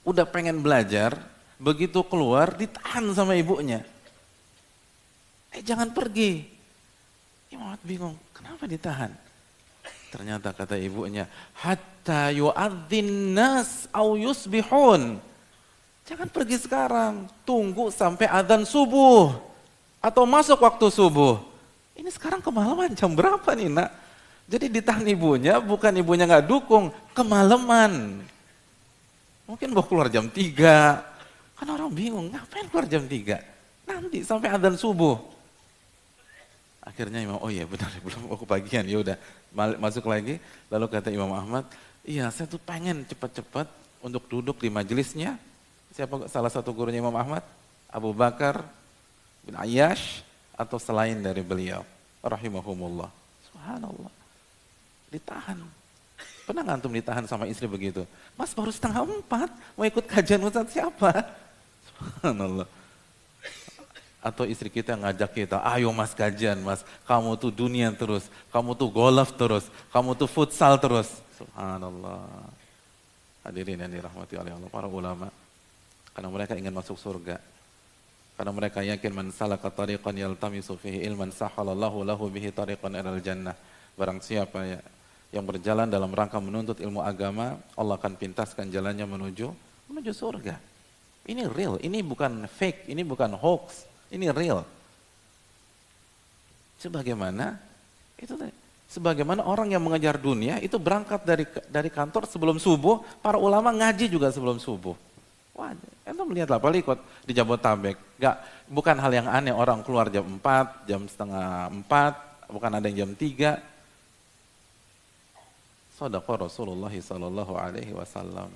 udah pengen belajar, begitu keluar ditahan sama ibunya. Jangan pergi. Imam Ahmad bingung, kenapa ditahan? Ternyata kata ibunya, hatta yu'adzin nas au yusbihun. Jangan pergi sekarang, tunggu sampai adzan subuh atau masuk waktu subuh. Ini sekarang kemalaman, jam berapa nih nak? Jadi ditahan ibunya, bukan ibunya nggak dukung, kemalaman. Mungkin mau keluar jam 3, kan orang bingung, ngapain keluar jam 3? Nanti sampai adzan subuh. Akhirnya Imam, oh iya benar, belum mau kebagian, ya udah masuk lagi. Lalu kata Imam Ahmad, iya saya tuh pengen cepat-cepat untuk duduk di majelisnya. Siapa salah satu gurunya Imam Ahmad? Abu Bakar bin Ayyash atau selain dari beliau, rahimahumullah. Subhanallah, ditahan. Pernah nggak antum ditahan sama istri begitu? Mas baru 3:30 mau ikut kajian Ustaz siapa? Subhanallah. Atau istri kita ngajak kita, ayo mas kajian mas, kamu tuh dunia terus, kamu tuh golf terus, kamu tuh futsal terus. Subhanallah. Hadirin yang dirahmati oleh Allah, para ulama. Karena mereka ingin masuk surga. Karena mereka yakin man salaka tariqan yaltamisu fihi ilman sahalallahu lahu bihi tariqan ilal jannah. Barang siapa ya yang berjalan dalam rangka menuntut ilmu agama, Allah akan pintaskan jalannya menuju surga. Ini real, ini bukan fake, ini bukan hoax. Ini real. Sebagaimana orang yang mengejar dunia itu berangkat dari kantor sebelum subuh, para ulama ngaji juga sebelum subuh. Wah, ente melihatlah palikot di Jabotabek. Bukan hal yang aneh orang keluar jam 4, jam setengah 4, bukan ada yang jam 3. Shadaqah Rasulullah sallallahu alaihi wasallam.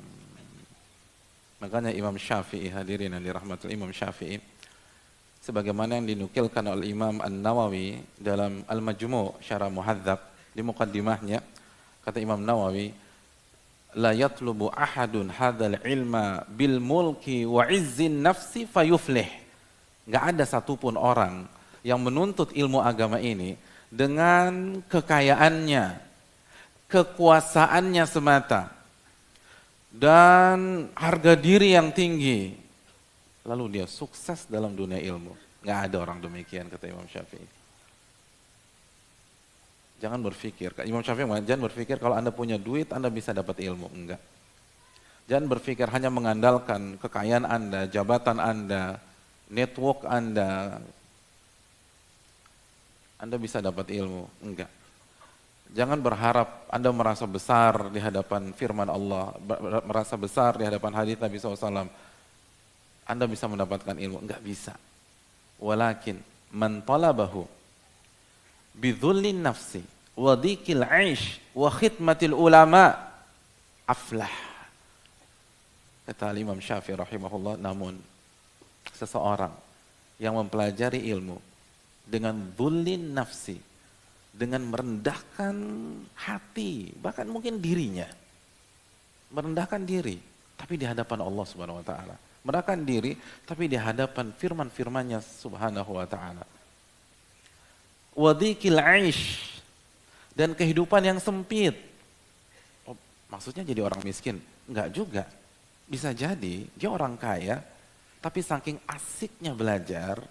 Makanya Imam Syafi'i, hadirin yang dirahmati Imam Syafi'i, sebagaimana yang dinukilkan oleh Imam An-Nawawi dalam Al-Majmu' Syarah Muhadzab di muqaddimahnya, kata Imam Nawawi, la yatlubu ahadun hadzal ilma bil mulki wa izzin nafsi fayuflih. Enggak ada satupun orang yang menuntut ilmu agama ini dengan kekayaannya, kekuasaannya semata dan harga diri yang tinggi, lalu dia sukses dalam dunia ilmu. Nggak ada orang demikian, kata Imam Syafi'i. Jangan berpikir, Imam Syafi'i jangan berpikir kalau Anda punya duit, Anda bisa dapat ilmu. Enggak. Jangan berpikir hanya mengandalkan kekayaan Anda, jabatan Anda, network Anda bisa dapat ilmu. Enggak. Jangan berharap Anda merasa besar di hadapan firman Allah, merasa besar di hadapan hadits Nabi SAW. Anda bisa mendapatkan ilmu, enggak bisa. Walakin man talabahu bidzullin nafsi wa dhikil aish wa khidmatil ulama aflah. Kata Imam Syafi'i rahimahullah, namun seseorang yang mempelajari ilmu dengan dhullin nafsi, dengan merendahkan hati, bahkan mungkin dirinya, merendahkan diri, tapi di hadapan Allah Subhanahu wa taala. Merendahkan diri, tapi di hadapan firman-firmannya Subhanahu wa ta'ala. Wadhikil aish, dan kehidupan yang sempit. Oh, maksudnya jadi orang miskin? Enggak juga. Bisa jadi dia orang kaya, tapi saking asiknya belajar,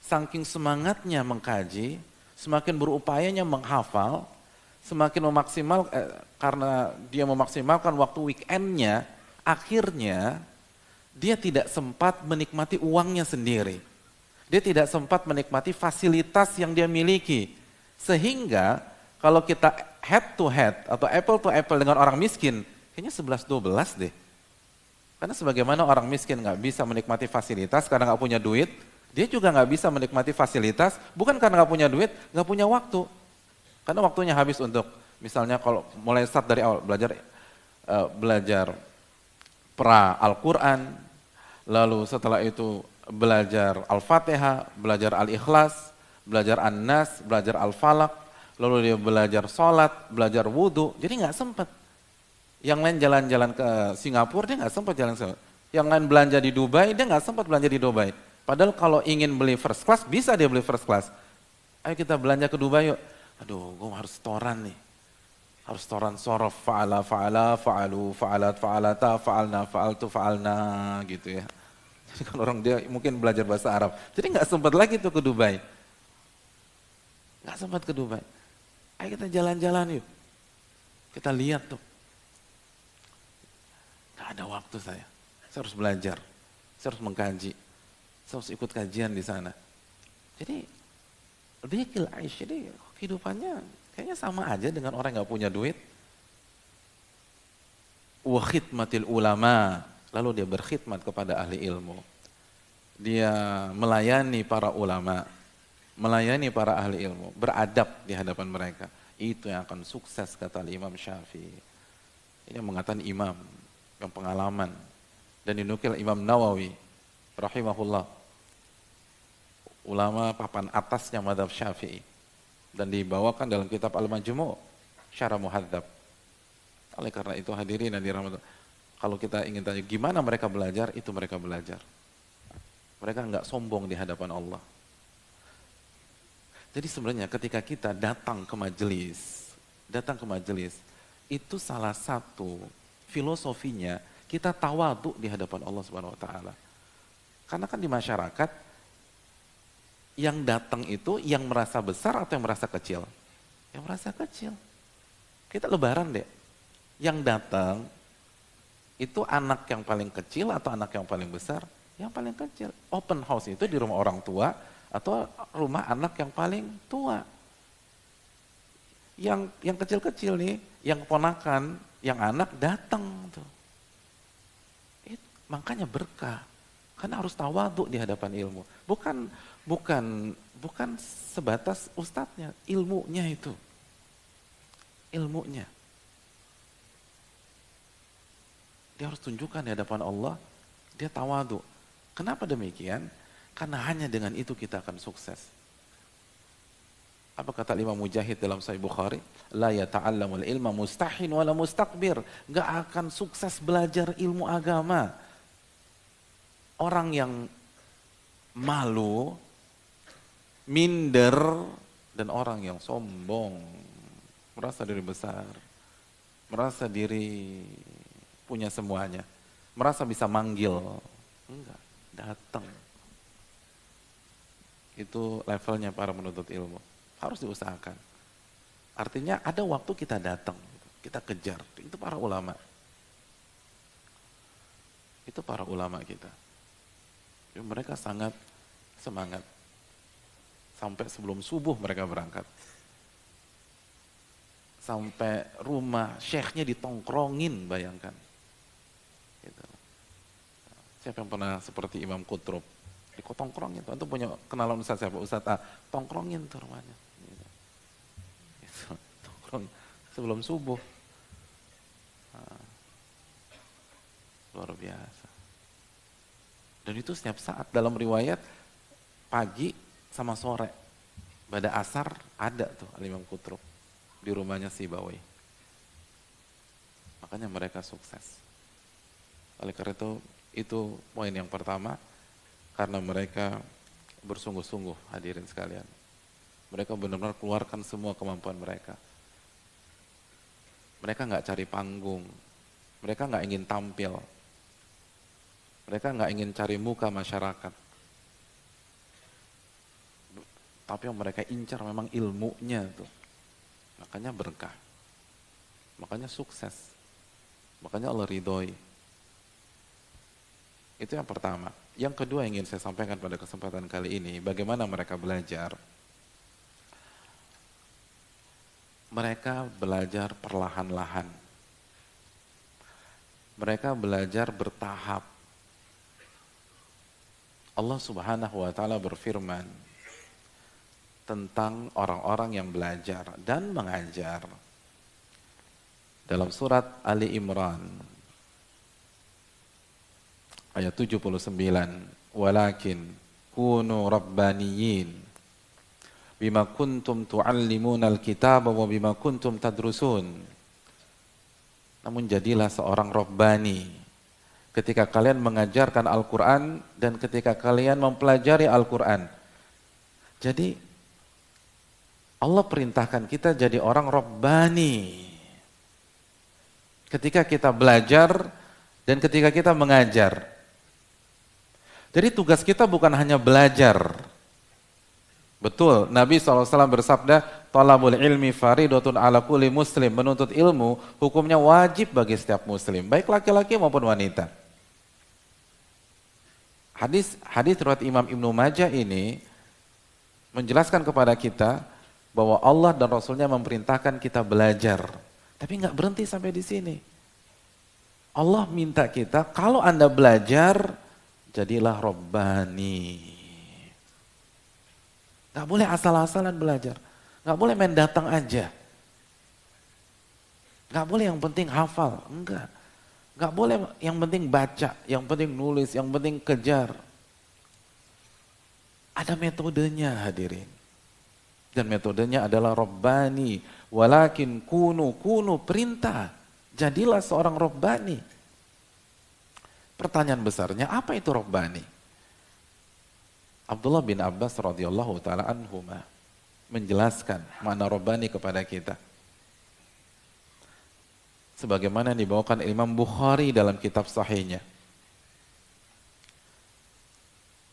saking semangatnya mengkaji, semakin berupayanya menghafal, semakin karena dia memaksimalkan waktu weekendnya, akhirnya dia tidak sempat menikmati uangnya sendiri. Dia tidak sempat menikmati fasilitas yang dia miliki. Sehingga kalau kita head to head atau apple to apple dengan orang miskin, kayaknya 11-12 deh. Karena sebagaimana orang miskin nggak bisa menikmati fasilitas karena nggak punya duit, dia juga nggak bisa menikmati fasilitas bukan karena nggak punya duit, nggak punya waktu. Karena waktunya habis untuk, misalnya kalau mulai start dari awal belajar pra Al-Quran, lalu setelah itu belajar Al-Fatihah, belajar Al-Ikhlas, belajar An-Nas, belajar Al-Falaq, lalu dia belajar sholat, belajar wudhu, jadi nggak sempat. Yang lain jalan-jalan ke Singapura, dia nggak sempat jalan ke Singapura. Yang lain belanja di Dubai, dia nggak sempat belanja di Dubai. Padahal kalau ingin beli first class, bisa dia beli first class. Ayo kita belanja ke Dubai yuk. Aduh, gue harus setoran nih. Harus setoran sorof, fa'ala, fa'ala, fa'alu, fa'alat, fa'alata, fa'alna, fa'altu, fa'alna gitu ya. Jadi kan orang dia mungkin belajar bahasa Arab. Jadi nggak sempat lagi tuh ke Dubai. Nggak sempat ke Dubai. Ayo kita jalan-jalan yuk. Kita lihat tuh. Nggak ada waktu saya. Saya harus belajar. Saya harus mengkaji. Saya harus ikut kajian di sana. Jadi, dhikil aish, jadi kehidupannya kayaknya sama aja dengan orang yang nggak punya duit. Wa khidmatil ulama, lalu dia berkhidmat kepada ahli ilmu. Dia melayani para ulama, melayani para ahli ilmu, beradab di hadapan mereka. Itu yang akan sukses kata Imam Syafi'i. Ini yang mengatakan imam, yang pengalaman. Dan dinukil Imam Nawawi, rahimahullah, ulama papan atasnya mazhab Syafi'i. Dan dibawakan dalam kitab Al-Majmu' Syarah Muhadzab. Oleh karena itu hadirin dan dirahmati, kalau kita ingin tanya gimana mereka belajar, itu mereka belajar. Mereka enggak sombong di hadapan Allah. Jadi sebenarnya ketika kita datang ke majelis, itu salah satu filosofinya kita tawadhu di hadapan Allah Subhanahu wa taala. Karena kan di masyarakat yang datang itu yang merasa besar atau yang merasa kecil? Yang merasa kecil. Kita lebaran deh. Yang datang itu anak yang paling kecil atau anak yang paling besar? Yang paling kecil. Open house itu di rumah orang tua atau rumah anak yang paling tua. Yang kecil-kecil nih, yang keponakan, yang anak datang tuh. Makanya berkah. Karena harus tawadhu di hadapan ilmu. Bukan sebatas ustadznya, ilmunya itu. Ilmunya. Dia harus tunjukkan di hadapan Allah, dia tawadhu. Kenapa demikian? Karena hanya dengan itu kita akan sukses. Apa kata Imam Mujahid dalam Sahih Bukhari? La yata'allamul ilma mustahin wala mustakbir. Gak akan sukses belajar ilmu agama. Orang yang malu, minder, dan orang yang sombong. Merasa diri besar. Merasa diri punya semuanya. Merasa bisa manggil. Enggak, datang. Itu levelnya para penuntut ilmu. Harus diusahakan. Artinya ada waktu kita datang, kita kejar. Itu para ulama. Itu para ulama kita. Mereka sangat semangat. Sampai sebelum subuh mereka berangkat. Sampai rumah syekhnya ditongkrongin, bayangkan. Gitu. Siapa yang pernah seperti Imam Qutrub? Dikotongkrongin. Itu punya kenalan Ustaz siapa? Ustaz A. Tongkrongin tuh rumahnya. Gitu. Tongkrong sebelum subuh. Luar biasa. Dan itu setiap saat, dalam riwayat pagi sama sore. Pada asar ada tuh Imam Qutrub di rumahnya Sibawi. Makanya mereka sukses. Oleh karena itu poin yang pertama, karena mereka bersungguh-sungguh, hadirin sekalian. Mereka benar-benar keluarkan semua kemampuan mereka. Mereka nggak cari panggung, mereka nggak ingin tampil. Mereka nggak ingin cari muka masyarakat. Tapi yang mereka incar memang ilmunya tuh. Makanya berkah. Makanya sukses. Makanya Allah ridhoi. Itu yang pertama. Yang kedua yang ingin saya sampaikan pada kesempatan kali ini, bagaimana mereka belajar. Mereka belajar perlahan-lahan. Mereka belajar bertahap. Allah Subhanahu wa taala berfirman tentang orang-orang yang belajar dan mengajar. Dalam surat Ali Imran ayat 79, walakin kunu rabbaniyin bima kuntum tuallimuna alkitaba wa bima kuntum tadrusun. Namun jadilah seorang rabbani ketika kalian mengajarkan Al-Quran dan ketika kalian mempelajari Al-Quran. Jadi Allah perintahkan kita jadi orang Rabbani. ketika kita belajar, dan ketika kita mengajar. Jadi tugas kita bukan hanya belajar. Betul, Nabi SAW bersabda, "Thalabul ilmi faridatun ala kulli muslim." Menuntut ilmu, hukumnya wajib bagi setiap muslim, baik laki-laki maupun wanita. Hadis riwayat Imam Ibnu Majah ini menjelaskan kepada kita bahwa Allah dan Rasulnya memerintahkan kita belajar. Tapi nggak berhenti sampai di sini. Allah minta kita, kalau Anda belajar, jadilah Rabbani. Gak boleh asal-asalan belajar. Gak boleh main datang aja. Gak boleh yang penting hafal. Enggak. Gak boleh yang penting baca, yang penting nulis, yang penting kejar. Ada metodenya hadirin. Dan metodenya adalah Rabbani. Walakin kunu perintah. Jadilah seorang Rabbani. Pertanyaan besarnya, apa itu Rabbani? Abdullah bin Abbas radhiyallahu taala anhuma menjelaskan makna Rabbani kepada kita. Sebagaimana yang dibawakan Imam Bukhari dalam kitab sahihnya.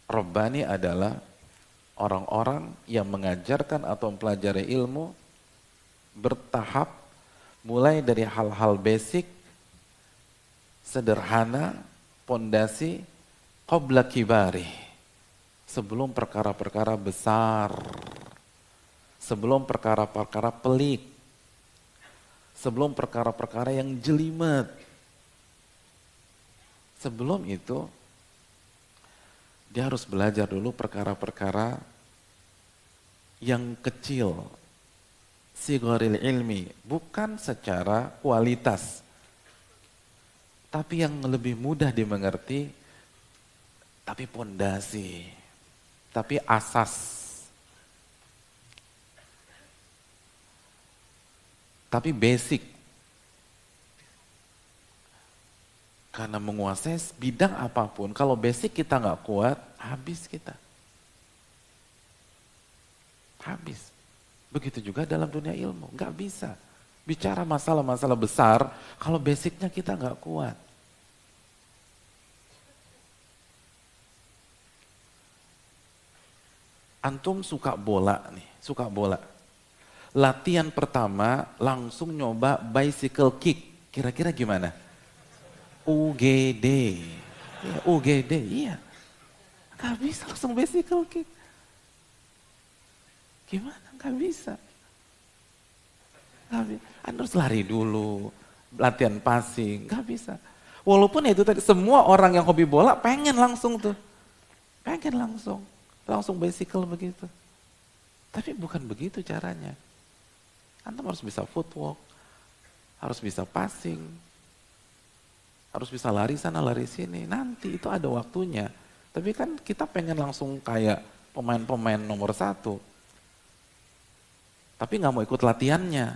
Rabbani adalah orang-orang yang mengajarkan atau mempelajari ilmu bertahap, mulai dari hal-hal basic, sederhana, pondasi, qabla kibari, sebelum perkara-perkara besar, sebelum perkara-perkara pelik, sebelum perkara-perkara yang jelimet. Sebelum itu, dia harus belajar dulu perkara-perkara yang kecil, sigharil ilmi, bukan secara kualitas, tapi yang lebih mudah dimengerti, tapi pondasi, tapi asas, tapi basic. Karena menguasai bidang apapun, kalau basic kita nggak kuat, habis kita. Habis. Begitu juga dalam dunia ilmu, nggak bisa. Bicara masalah-masalah besar, kalau basicnya kita nggak kuat. Antum suka bola nih, suka bola. Latihan pertama langsung nyoba bicycle kick. Kira-kira gimana? UGD. Ya, UGD, iya. Gak bisa langsung bicycle kick. Gimana? Gak bisa. Anda harus lari dulu, latihan passing, gak bisa. Walaupun itu tadi, semua orang yang hobi bola pengen langsung tuh. Pengen langsung bicycle begitu. Tapi bukan begitu caranya. Antum harus bisa footwork, harus bisa passing, harus bisa lari sana lari sini. Nanti itu ada waktunya. Tapi kan kita pengen langsung kayak pemain-pemain nomor 1. Tapi nggak mau ikut latihannya.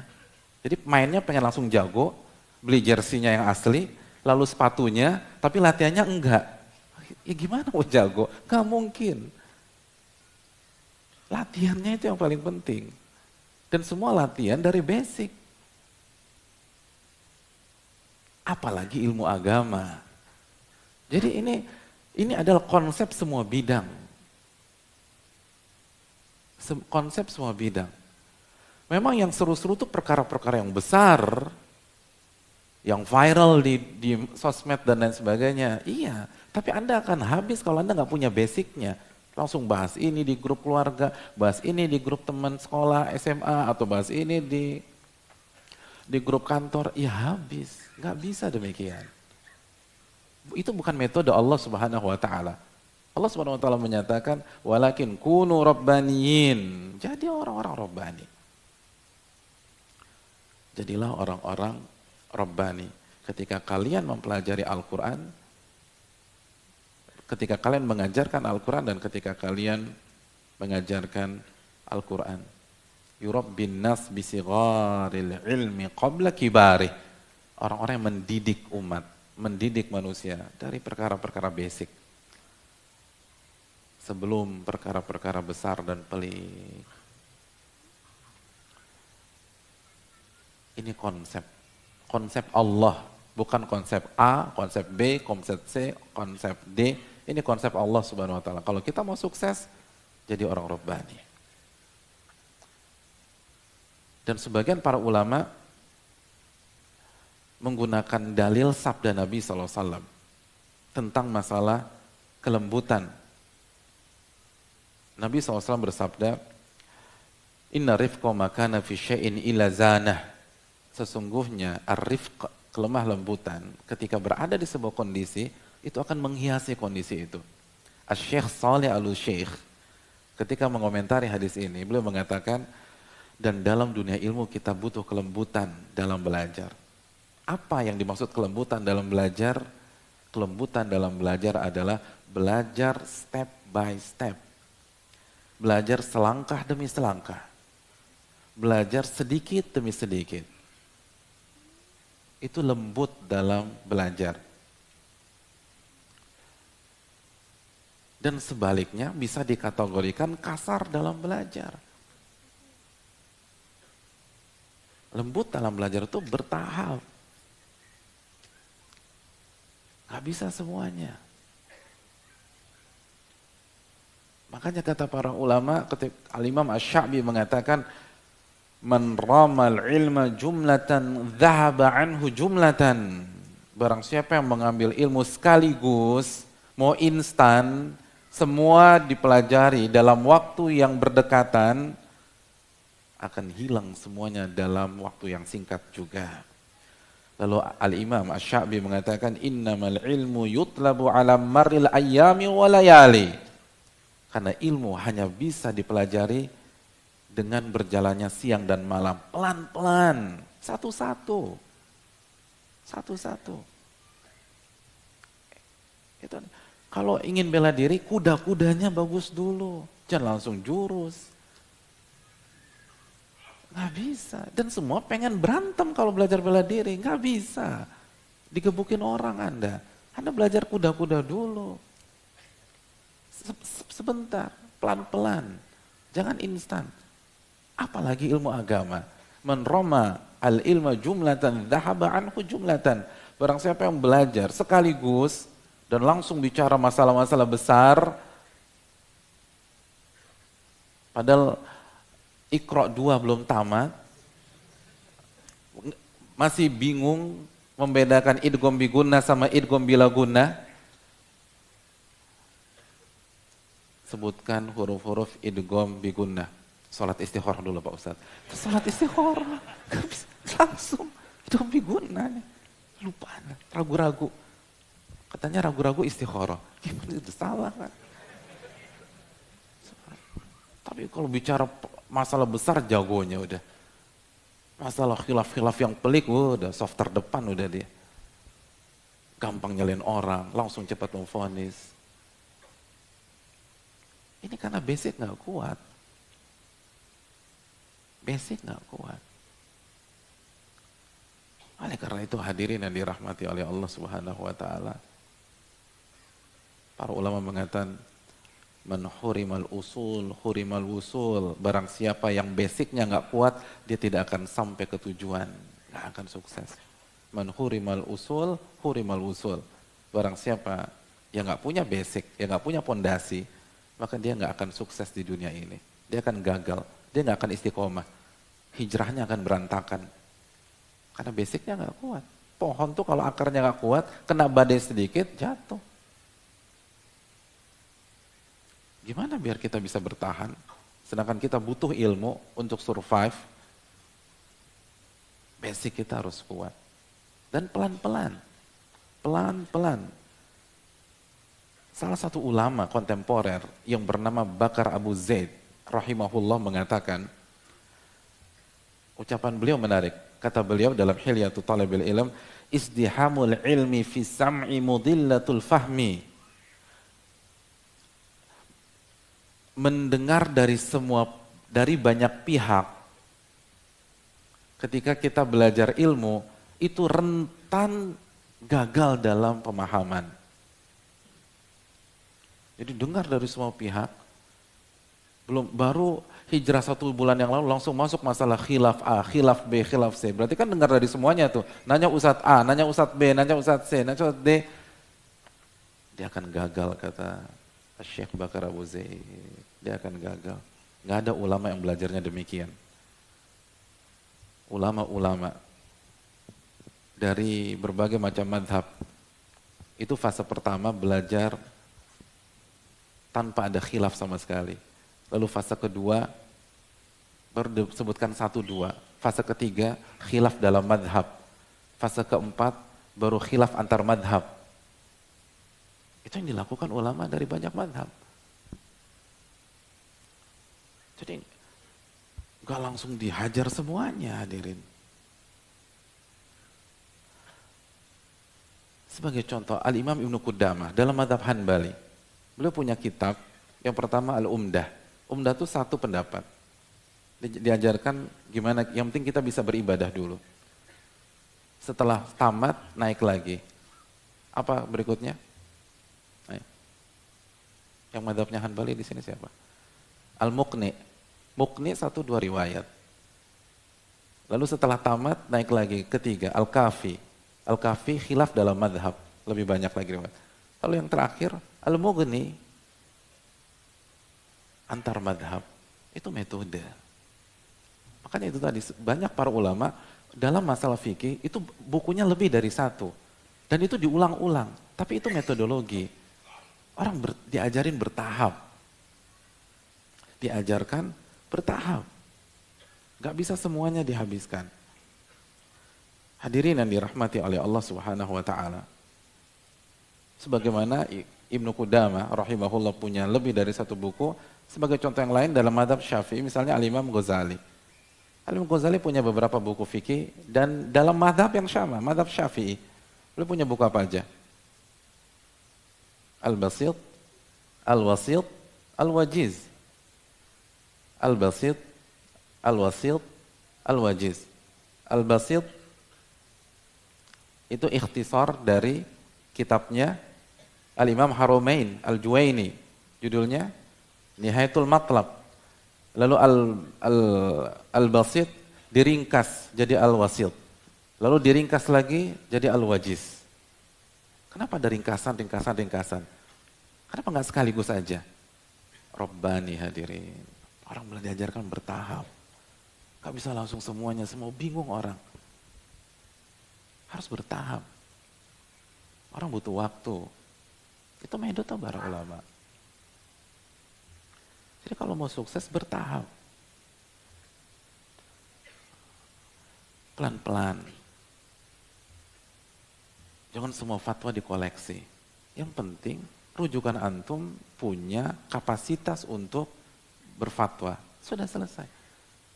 Jadi mainnya pengen langsung jago, beli jersinya yang asli, lalu sepatunya, tapi latihannya enggak. Ya gimana mau jago? Gak mungkin. Latihannya itu yang paling penting. Dan semua latihan dari basic. Apalagi ilmu agama. Jadi ini adalah konsep semua bidang. Konsep semua bidang. Memang yang seru-seru tuh perkara-perkara yang besar, yang viral di sosmed dan lain sebagainya. Iya, tapi Anda akan habis kalau Anda nggak punya basicnya. Langsung bahas ini di grup keluarga, bahas ini di grup teman sekolah, SMA, atau bahas ini di grup kantor. Ya habis, nggak bisa demikian. Itu bukan metode Allah Subhanahu Wa Taala. Allah Subhanahu Wa Taala menyatakan, walakin kunu rabbaniyin. Jadi orang-orang rabbani. Jadilah orang-orang Rabbani. Ketika kalian mempelajari Al-Quran, ketika kalian mengajarkan Al-Quran, dan ketika kalian mengajarkan Al-Quran. Yurabbin nas bisigharil ilmi qabla kibarih. Orang-orang yang mendidik umat, mendidik manusia dari perkara-perkara basic. Sebelum perkara-perkara besar dan pelik. Ini konsep Konsep Allah, bukan konsep A, konsep B, konsep C, konsep D. Ini konsep Allah Subhanahu wa taala. Kalau kita mau sukses, jadi orang Rabbani. Dan sebagian para ulama menggunakan dalil sabda Nabi SAW tentang masalah kelembutan. Nabi SAW bersabda, Inna rifqa makana fi syai'in ila zanah. Sesungguhnya ar-rifq, kelemah lembutan, ketika berada di sebuah kondisi, itu akan menghiasi kondisi itu. Asy-Syaikh Shalih Al-Utsyaikh ketika mengomentari hadis ini, beliau mengatakan, dan dalam dunia ilmu kita butuh kelembutan dalam belajar. Apa yang dimaksud kelembutan dalam belajar? Kelembutan dalam belajar adalah belajar step by step. Belajar selangkah demi selangkah. Belajar sedikit demi sedikit. Itu lembut dalam belajar. Dan sebaliknya bisa dikategorikan kasar dalam belajar. Lembut dalam belajar itu bertahap. Gak bisa semuanya. Makanya kata para ulama, ketika Al-Imam Asy-Sya'bi mengatakan, Man ramal ilma jumlatan, dhahaba anhu jumlatan. Barang siapa yang mengambil ilmu sekaligus, mau instan, semua dipelajari dalam waktu yang berdekatan, akan hilang semuanya dalam waktu yang singkat juga. Lalu Al-Imam Asy-Sya'bi mengatakan, Innamal ilmu yutlabu ala marril ayyami wa layali. Karena ilmu hanya bisa dipelajari dengan berjalannya siang dan malam. Pelan-pelan, satu-satu. Satu-satu. Itu. Kalau ingin bela diri, kuda-kudanya bagus dulu. Jangan langsung jurus. Nggak bisa. Dan semua pengen berantem kalau belajar bela diri. Nggak bisa. Digebukin orang Anda. Anda belajar kuda-kuda dulu. Sebentar, pelan-pelan. Jangan instan. Apalagi ilmu agama. Man roma al-ilma jumlatan, dhahaba anhu jumlatan. Barang siapa yang belajar sekaligus dan langsung bicara masalah-masalah besar, padahal Iqra 2 belum tamat, masih bingung membedakan idgham bi gunnah sama idgham bila gunnah. Sebutkan huruf-huruf idgham bi gunnah. Salat istikharah dulu Pak Ustadz. Salat istikharah, langsung idgham bi gunnah. Lupa, ragu-ragu. Katanya ragu-ragu istikharah. Gimana itu salah kan? Tapi kalau bicara masalah besar jagonya udah. Masalah khilaf-khilaf yang pelik udah soft terdepan udah dia. Gampang nyalain orang, langsung cepat memvonis. Ini karena basic gak kuat. Basic gak kuat. Oleh karena itu hadirin yang dirahmati oleh Allah Subhanahu wa taala. Para ulama mengatakan Man hurimal usul, hurimal wusul. Barang siapa yang basicnya nggak kuat, dia tidak akan sampai ke tujuan, nggak akan sukses. Man hurimal usul, hurimal wusul. Barang siapa yang nggak punya basic, yang nggak punya pondasi, maka dia nggak akan sukses di dunia ini. Dia akan gagal, dia nggak akan istiqomah. Hijrahnya akan berantakan. Karena basicnya nggak kuat. Pohon tuh kalau akarnya nggak kuat, kena badai sedikit, jatuh. Gimana biar kita bisa bertahan? Sedangkan kita butuh ilmu untuk survive. Basic kita harus kuat. Dan pelan-pelan. Pelan-pelan. Salah satu ulama kontemporer yang bernama Bakar Abu Zaid rahimahullah mengatakan, ucapan beliau menarik. Kata beliau dalam Hilyatul Talibil Ilm, Izdihamul ilmi fi sam'i mudillatul fahmi. Mendengar dari banyak pihak, ketika kita belajar ilmu, itu rentan gagal dalam pemahaman. Jadi dengar dari semua pihak, baru hijrah 1 bulan yang lalu langsung masuk masalah khilaf A, khilaf B, khilaf C. Berarti kan dengar dari semuanya tuh. Nanya Ustadz A, nanya Ustadz B, nanya Ustadz C, nanya Ustadz D. Dia akan gagal kata Syekh Bakar Abu Zaid. Dia akan gagal. Nggak ada ulama yang belajarnya demikian. Ulama-ulama dari berbagai macam madhab. Itu fase pertama belajar tanpa ada khilaf sama sekali. Lalu fase kedua baru disebutkan 1-2. Fase ketiga khilaf dalam madhab. Fase keempat baru khilaf antar madhab. Itu yang dilakukan ulama dari banyak madhab. Jadi gak langsung dihajar semuanya hadirin. Sebagai contoh, Al-Imam Ibnu Qudamah dalam madhab Hanbali. Beliau punya kitab, yang pertama Al-Umdah. Umdah itu 1 pendapat. Diajarkan gimana, yang penting kita bisa beribadah dulu. Setelah tamat, naik lagi. Apa berikutnya? Yang madhabnya Hanbali di sini siapa? Al-Muqni. Muqni 1-2 riwayat. Lalu setelah tamat naik lagi ketiga Al-Kafi. Al-Kafi khilaf dalam madhab, lebih banyak lagi riwayat. Lalu yang terakhir Al-Mughni, antar madhab. Itu metode. Makanya itu tadi banyak para ulama dalam masalah fikih itu bukunya lebih dari 1 dan itu diulang-ulang. Tapi itu metodologi. Orang diajarin bertahap. Diajarkan bertahap. Gak bisa semuanya dihabiskan. Hadirin yang dirahmati oleh Allah Subhanahu wa taala. Sebagaimana Ibnu Qudamah rahimahullah punya lebih dari 1 buku, sebagai contoh yang lain dalam madhab Syafi'i misalnya Al-Imam Ghazali. Al-Imam Ghazali punya beberapa buku fikih dan dalam madhab yang sama, madhab Syafi'i. Beliau punya buku apa aja? Al-Basit, Al-Wasit, Al-Wajiz. Al-Basit, Al-Wasit, Al-Wajiz. Al-Basit itu ikhtisar dari kitabnya Al-Imam Haromain Al-Juwaini. Judulnya Nihayatul Matlab. Lalu Al-Basit diringkas jadi Al-Wasit. Lalu diringkas lagi jadi Al-Wajiz. Kenapa ada ringkasan? Kenapa nggak sekaligus aja? Rabbani hadirin. Orang boleh diajarkan bertahap. Gak bisa langsung semuanya, semua bingung orang. Harus bertahap. Orang butuh waktu. Itu metode para ulama. Jadi kalau mau sukses bertahap. Pelan-pelan. Jangan semua fatwa dikoleksi. Yang penting rujukan antum punya kapasitas untuk berfatwa. Sudah selesai.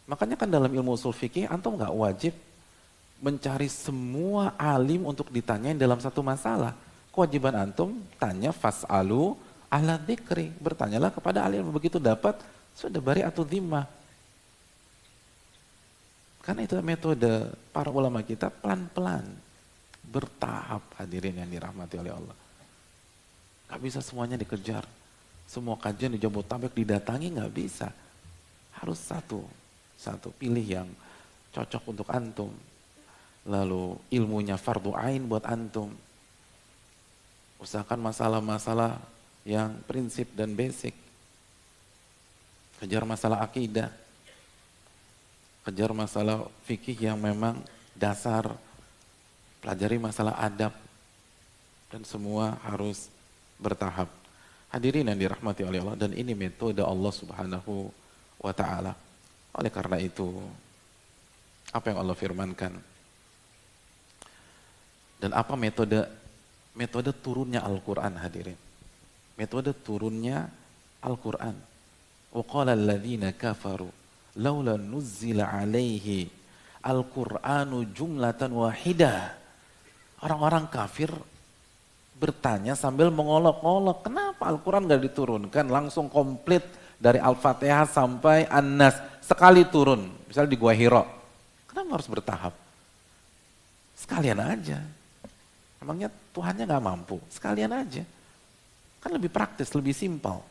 Makanya kan dalam ilmu usul fikih antum nggak wajib mencari semua alim untuk ditanyain dalam satu masalah. Kewajiban antum tanya fas'alu ala dzikri, bertanyalah kepada alim. Begitu dapat sudah bari'atu dhimmah. Karena itu metode para ulama kita, pelan-pelan, bertahap hadirin yang dirahmati oleh Allah. Gak bisa semuanya dikejar. Semua kajian di Jabodetabek didatangi gak bisa. Harus satu. Pilih yang cocok untuk antum. Lalu ilmunya fardu ain buat antum. Usahakan masalah-masalah yang prinsip dan basic. Kejar masalah akidah. Kejar masalah fikih yang memang dasar. Pelajari masalah adab. Dan semua harus bertahap. Hadirin yang dirahmati oleh Allah, dan ini metode Allah Subhanahu wa taala. Oleh karena itu, apa yang Allah firmankan? Dan apa metode turunnya Al-Qur'an hadirin? Metode turunnya Al-Qur'an. Wa qala alladziina kafaru laula nuzzila alaihi al-Qur'anu jumlatan wahidah. Orang-orang kafir bertanya sambil mengolok-olok, kenapa Al-Quran gak diturunkan langsung komplit dari Al-Fatihah sampai An-Nas sekali turun, misalnya di Gua Hira. Kenapa harus bertahap? Sekalian aja. Emangnya Tuhannya gak mampu? Sekalian aja. Kan lebih praktis, lebih simpel.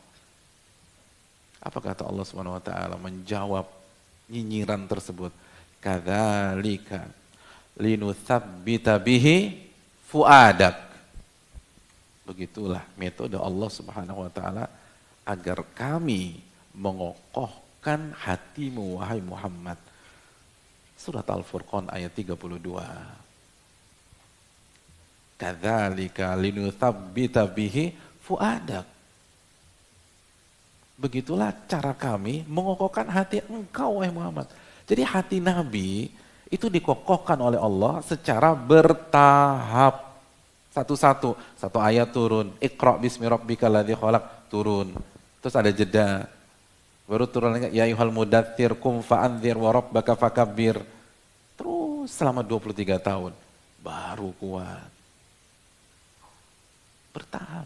Apa kata Allah Subhanahu wa taala menjawab nyinyiran tersebut? Kadzalika linutsabbita bihi fuadak. Begitulah metode Allah Subhanahu wa taala agar kami mengokohkan hatimu wahai Muhammad. Surat Al-Furqan ayat 32. Kadzalika linutsabbita bihi fuadak. Begitulah cara kami mengokohkan hati engkau wahai Muhammad. Jadi hati Nabi itu dikokohkan oleh Allah secara bertahap. Satu-satu, satu ayat turun, Iqra bismi rabbikal ladzi khalaq turun. Terus ada jeda. Baru turun lagi ya ayyuhal mudatstsir qum fa'andzir wa rabbaka fakabbir. Terus selama 23 tahun baru kuat. Bertahap.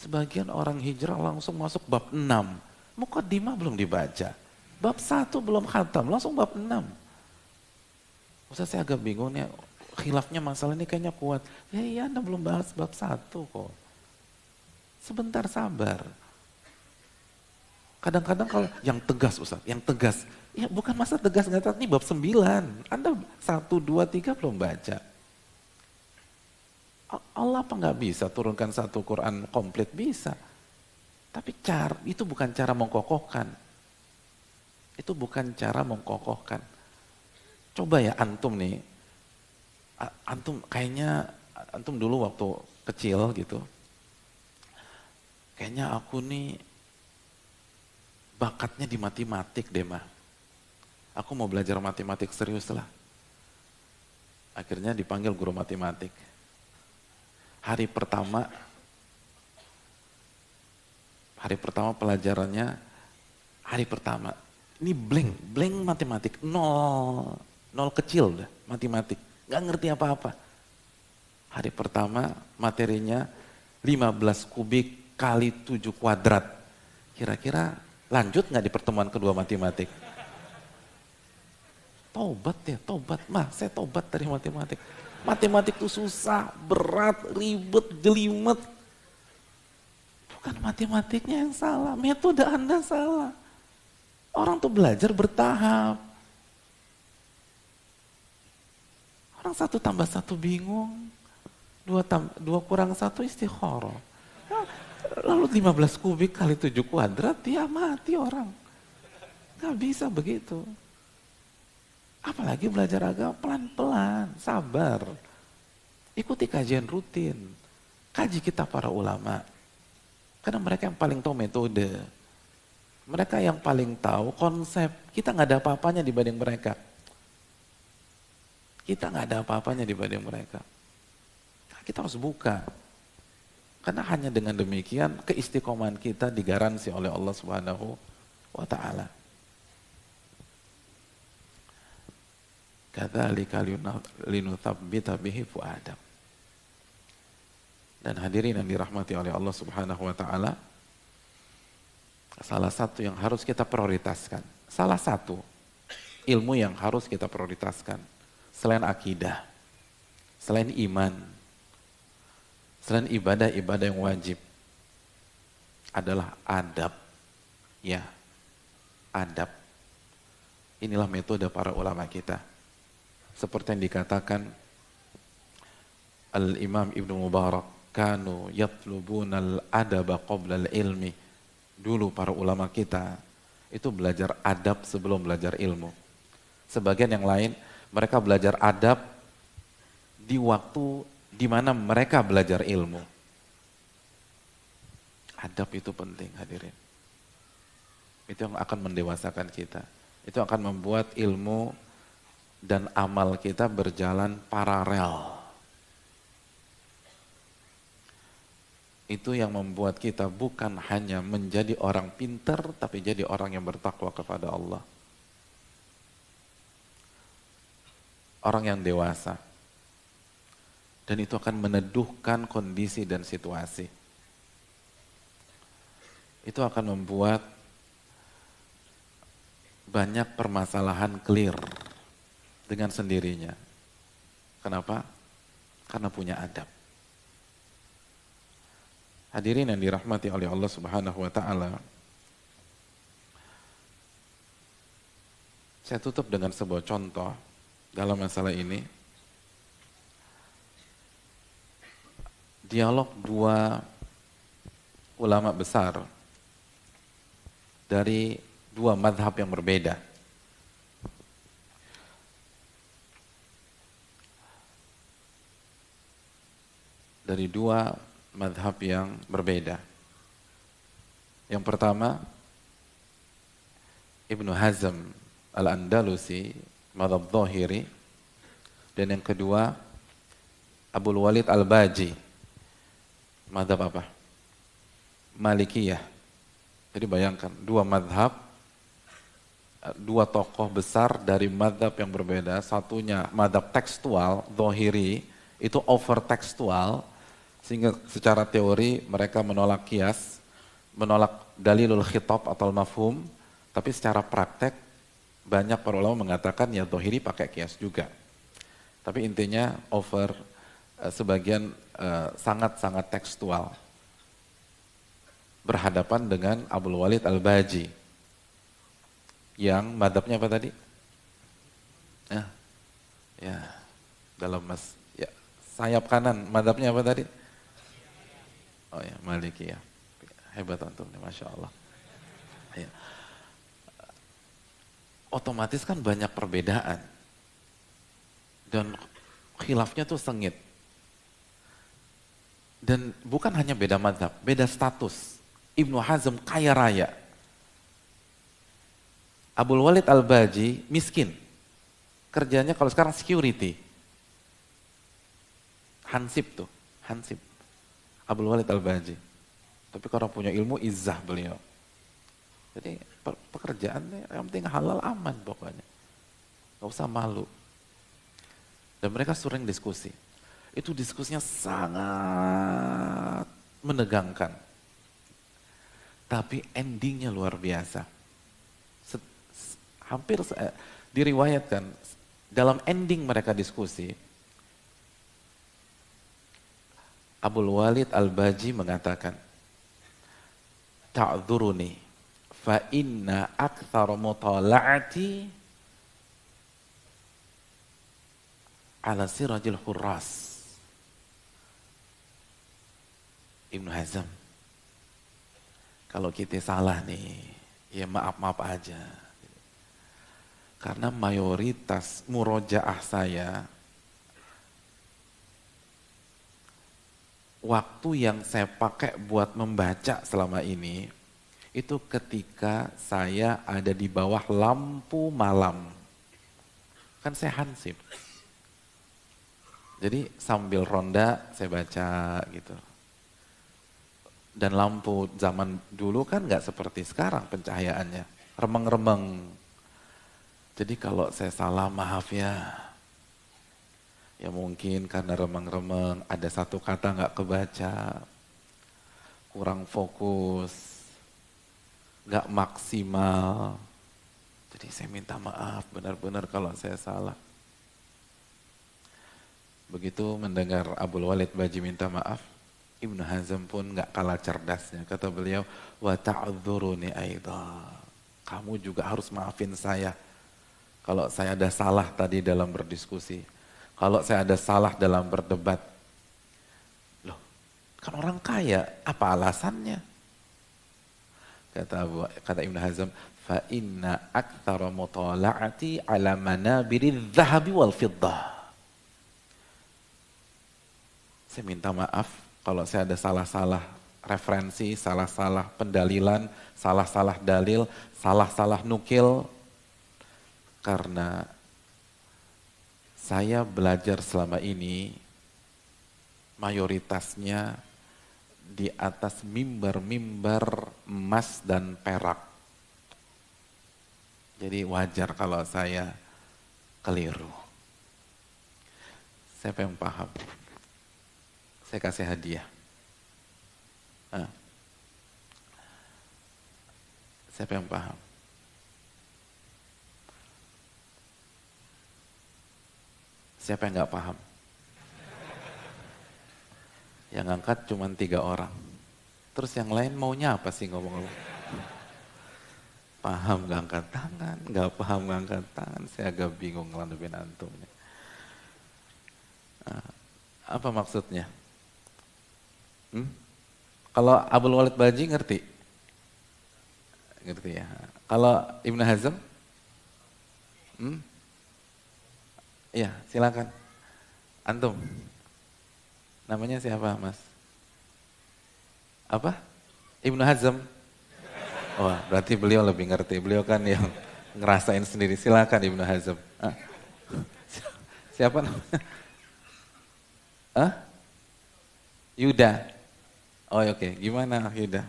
Sebagian orang hijrah langsung masuk bab 6. Muqaddimah belum dibaca. Bab 1 belum khatam, langsung bab 6. Ustaz saya agak bingung nih, khilafnya masalah ini kayaknya kuat. Ya iya Anda belum bahas bab 1 kok. Sebentar sabar. Kadang-kadang kalau yang tegas Ustaz, yang tegas. Ya bukan masa tegas nggak tahu, ini bab 9. Anda 1, 2, 3 belum baca. Allah apa nggak bisa turunkan satu Quran komplit? Bisa. Tapi itu bukan cara mengkokohkan. Itu bukan cara mengkokohkan. Coba ya antum nih, antum kayaknya, antum dulu waktu kecil gitu, kayaknya aku nih bakatnya di matematik deh mah. Aku mau belajar matematik serius lah. Akhirnya dipanggil guru matematik. Hari pertama pelajarannya, hari pertama, ini blank matematik, nol kecil udah matematik, gak ngerti apa-apa. Hari pertama materinya 15 kubik kali 7 kuadrat. Kira-kira lanjut gak di pertemuan kedua matematik? Tobat ya, tobat. Saya tobat dari matematik. Matematik itu susah, berat, ribet, jelimet. Bukan matematiknya yang salah, metode Anda salah. Orang tuh belajar bertahap. Orang 1 tambah 1 bingung, 2 kurang 1 istikharah. Lalu 15 kubik kali 7 kuadrat, dia mati orang. Gak bisa begitu. Apalagi belajar agama pelan-pelan, sabar. Ikuti kajian rutin. Kaji kita para ulama. Karena mereka yang paling tahu metode. Mereka yang paling tahu konsep. Kita nggak ada apa-apanya dibanding mereka. Kita nggak ada apa-apanya dibanding mereka. Kita harus buka. Karena hanya dengan demikian keistiqomahan kita digaransi oleh Allah Subhanahu wa taala. Kadzalika linutsabbita bihi fuadak. Dan hadirin yang dirahmati oleh Allah Subhanahu wa taala, salah satu yang harus kita prioritaskan, salah satu ilmu yang harus kita prioritaskan selain akidah, selain iman, selain ibadah-ibadah yang wajib adalah adab. Ya, adab. Inilah metode para ulama kita. Seperti yang dikatakan Al-Imam Ibnu Mubarak, kanu yatlubuna al-adaba qabla al-ilmi. Dulu para ulama kita itu belajar adab sebelum belajar ilmu. Sebagian yang lain mereka belajar adab di waktu di mana mereka belajar ilmu. Adab itu penting hadirin. Itu yang akan mendewasakan kita. Itu akan membuat ilmu dan amal kita berjalan paralel. Itu yang membuat kita bukan hanya menjadi orang pintar, tapi jadi orang yang bertakwa kepada Allah. Orang yang dewasa. Dan itu akan meneduhkan kondisi dan situasi. Itu akan membuat banyak permasalahan clear dengan sendirinya. Kenapa? Karena punya adab. Hadirin yang dirahmati oleh Allah Subhanahu wa taala. Saya tutup dengan sebuah contoh dalam masalah ini. Dialog dua ulama besar dari dua madhab yang berbeda. Dari dua madhab yang berbeda. Yang pertama, Ibnu Hazm Al-Andalusi, madhab Zahiri, dan yang kedua, Abul Walid Al-Baji, madhab apa? Malikiyah. Jadi bayangkan, dua madhab, dua tokoh besar dari madhab yang berbeda. Satunya madhab tekstual, Zahiri, itu over tekstual, sehingga secara teori mereka menolak kias, menolak dalilul khitab atau mafhum, tapi secara praktek banyak para ulama mengatakan ya Zahiri pakai kias juga. Tapi intinya over sebagian sangat-sangat tekstual. Berhadapan dengan Abul Walid Al-Baji yang madhabnya apa tadi? Ya, dalam sayap kanan madhabnya apa tadi? Oh ya, Maliki ya. Hebat antum nih, Masya Allah. Ya. Otomatis kan banyak perbedaan. Dan khilafnya tuh sengit. Dan bukan hanya beda madhab, beda status. Ibnu Hazm kaya raya. Abul Walid Al-Baji miskin. Kerjanya kalau sekarang security. Hansip tuh, Hansip. Abul Walid Al-Baji. Tapi kalau punya ilmu, izzah beliau. Jadi pekerjaannya yang penting halal aman pokoknya. Gak usah malu. Dan mereka sering diskusi. Itu diskusinya sangat menegangkan. Tapi endingnya luar biasa. Hampir diriwayatkan, dalam ending mereka diskusi, Abul Walid Al-Baji mengatakan, ta'dzuruni fa inna aktsara mutala'ati ala sirajil hurras. Ibnu Hazm, kalau kita salah nih, ya maaf-maaf aja. Karena mayoritas murojaah saya, waktu yang saya pakai buat membaca selama ini, itu ketika saya ada di bawah lampu malam. Kan saya hansip. Jadi sambil ronda saya baca gitu. Dan lampu zaman dulu kan nggak seperti sekarang pencahayaannya. Remeng-remeng. Jadi kalau saya salah maaf ya. Ya mungkin karena remeng-remeng, ada satu kata nggak kebaca, kurang fokus, nggak maksimal. Jadi saya minta maaf benar-benar kalau saya salah. Begitu mendengar Abul Walid Baji minta maaf, Ibnu Hazm pun nggak kalah cerdasnya. Kata beliau, wa ta'dzuruni aidha. Kamu juga harus maafin saya kalau saya ada salah tadi dalam berdiskusi. Kalau saya ada salah dalam berdebat, loh kan orang kaya, apa alasannya? Kata Ibnu Hazm, fa inna aktsara mutala'ati ala manabiriz zahabi wal fiddah. Saya minta maaf kalau saya ada salah-salah referensi, salah-salah pendalilan, salah-salah dalil, salah-salah nukil, karena saya belajar selama ini mayoritasnya di atas mimbar-mimbar emas dan perak. Jadi wajar kalau saya keliru. Siapa yang paham? Saya kasih hadiah. Siapa yang paham? Siapa yang nggak paham? Yang angkat cuma 3 orang. Terus yang lain maunya apa sih ngomong-ngomong? Paham gak angkat tangan, gak paham gak angkat tangan. Saya agak bingung ngelandepin antum nih. Apa maksudnya? Kalau Abul Walid Baji ngerti? Ngerti ya. Kalau Ibnu Hazm? Iya, silakan. Antum. Namanya siapa, Mas? Apa? Ibnu Hazm. Oh, berarti beliau lebih ngerti. Beliau kan yang ngerasain sendiri. Silakan Ibnu Hazm. Siapa namanya? Yuda. Oh, oke. Gimana Yuda?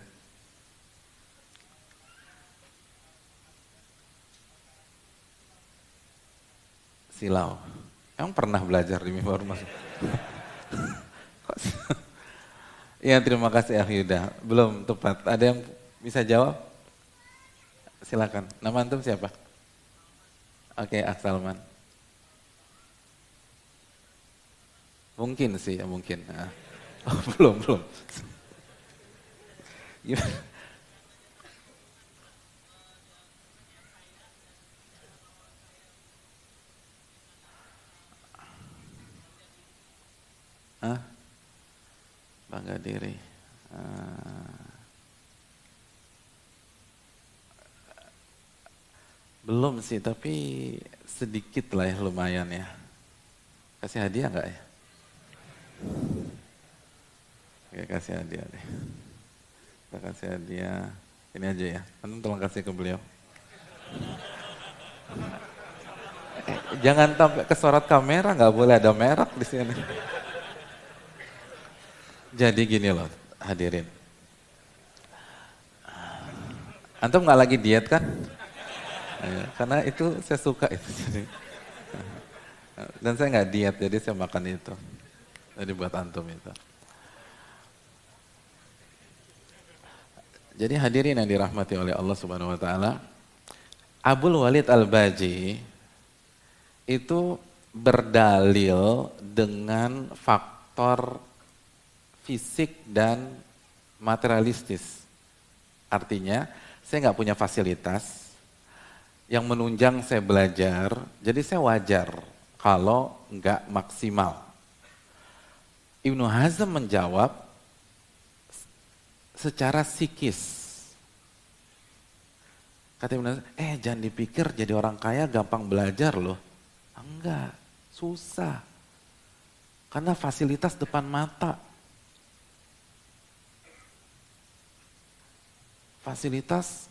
Silau. Emang pernah belajar di Mimbar Mas? Iya, terima kasih Yuda. Belum tepat. Ada yang bisa jawab? Silakan. Nama antum siapa? Oke, Salman. Mungkin sih, ya mungkin. Oh, belum. Gimana? Bangga diri. Belum sih, tapi sedikit lah ya, lumayan ya. Kasih hadiah nggak ya? Oke, kasih hadiah deh. Kita kasih hadiah. Ini aja ya. Antum tolong kasih ke beliau. Jangan sampai kesorot kamera, nggak boleh ada merek di sini. Jadi gini loh, hadirin. Antum nggak lagi diet kan? Karena itu saya suka itu. Dan saya nggak diet, jadi saya makan itu. Jadi buat antum itu. Jadi hadirin yang dirahmati oleh Allah Subhanahu wa taala, Abul Walid Al-Baji itu berdalil dengan faktor fisik dan materialistis. Artinya, saya nggak punya fasilitas yang menunjang saya belajar, jadi saya wajar kalau nggak maksimal. Ibnu Hazm menjawab secara psikis. Kata Ibnu Hazm, jangan dipikir jadi orang kaya gampang belajar loh. Enggak, susah. Karena fasilitas depan mata. Fasilitas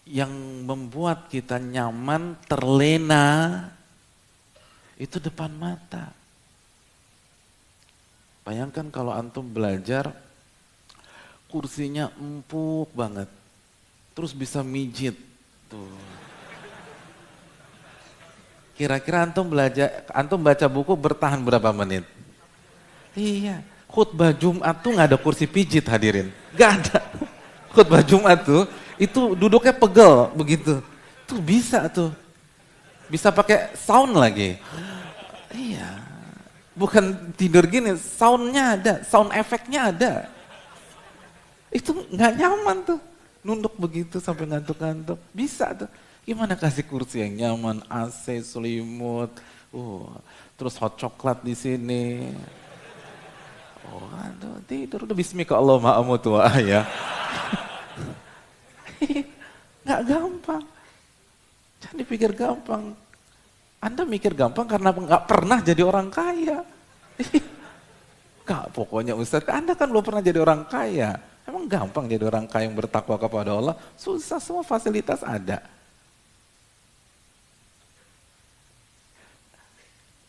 yang membuat kita nyaman, terlena, itu depan mata. Bayangkan kalau antum belajar, kursinya empuk banget, terus bisa mijit. Tuh. Kira-kira antum baca buku bertahan berapa menit? Iya, khutbah Jumat tuh nggak ada kursi pijit hadirin, nggak ada. Khutbah Jumat tuh itu duduknya pegel begitu, tuh bisa pakai sound lagi. Iya, bukan tidur gini, soundnya ada, sound efeknya ada. Itu nggak nyaman tuh, nunduk begitu sampai ngantuk-ngantuk. Bisa tuh. Gimana kasih kursi yang nyaman, AC, selimut, terus hot coklat di sini. Aduh, tidur udah bismika Allahumma amutu wa ahya. Nggak gampang. Jangan dipikir gampang. Anda mikir gampang karena nggak pernah jadi orang kaya. Kak, pokoknya Ustadz, Anda kan belum pernah jadi orang kaya. Emang gampang jadi orang kaya yang bertakwa kepada Allah? Susah, semua fasilitas ada.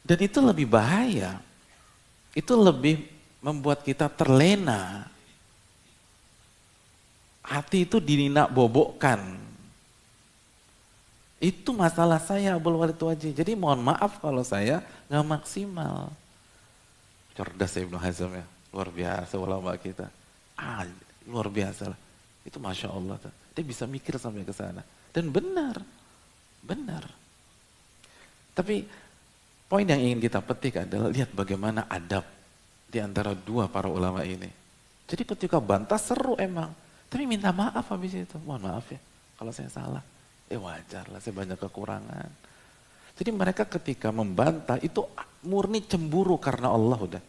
Dan itu lebih bahaya. Itu lebih membuat kita terlena. Hati itu dininak bobokkan. Itu masalah saya Abul Walid Baji. Jadi mohon maaf kalau saya nggak maksimal. Cerdas Ibnu Hazm ya, luar biasa ulama kita. Luar biasa lah. Itu Masya Allah. Dia bisa mikir sampai ke sana. Dan benar. Tapi poin yang ingin kita petik adalah lihat bagaimana adab di antara dua para ulama ini. Jadi ketika bantah seru emang, tapi minta maaf habis itu. Mohon maaf ya, kalau saya salah. Wajar lah, saya banyak kekurangan. Jadi mereka ketika membantah itu murni cemburu karena Allah udah.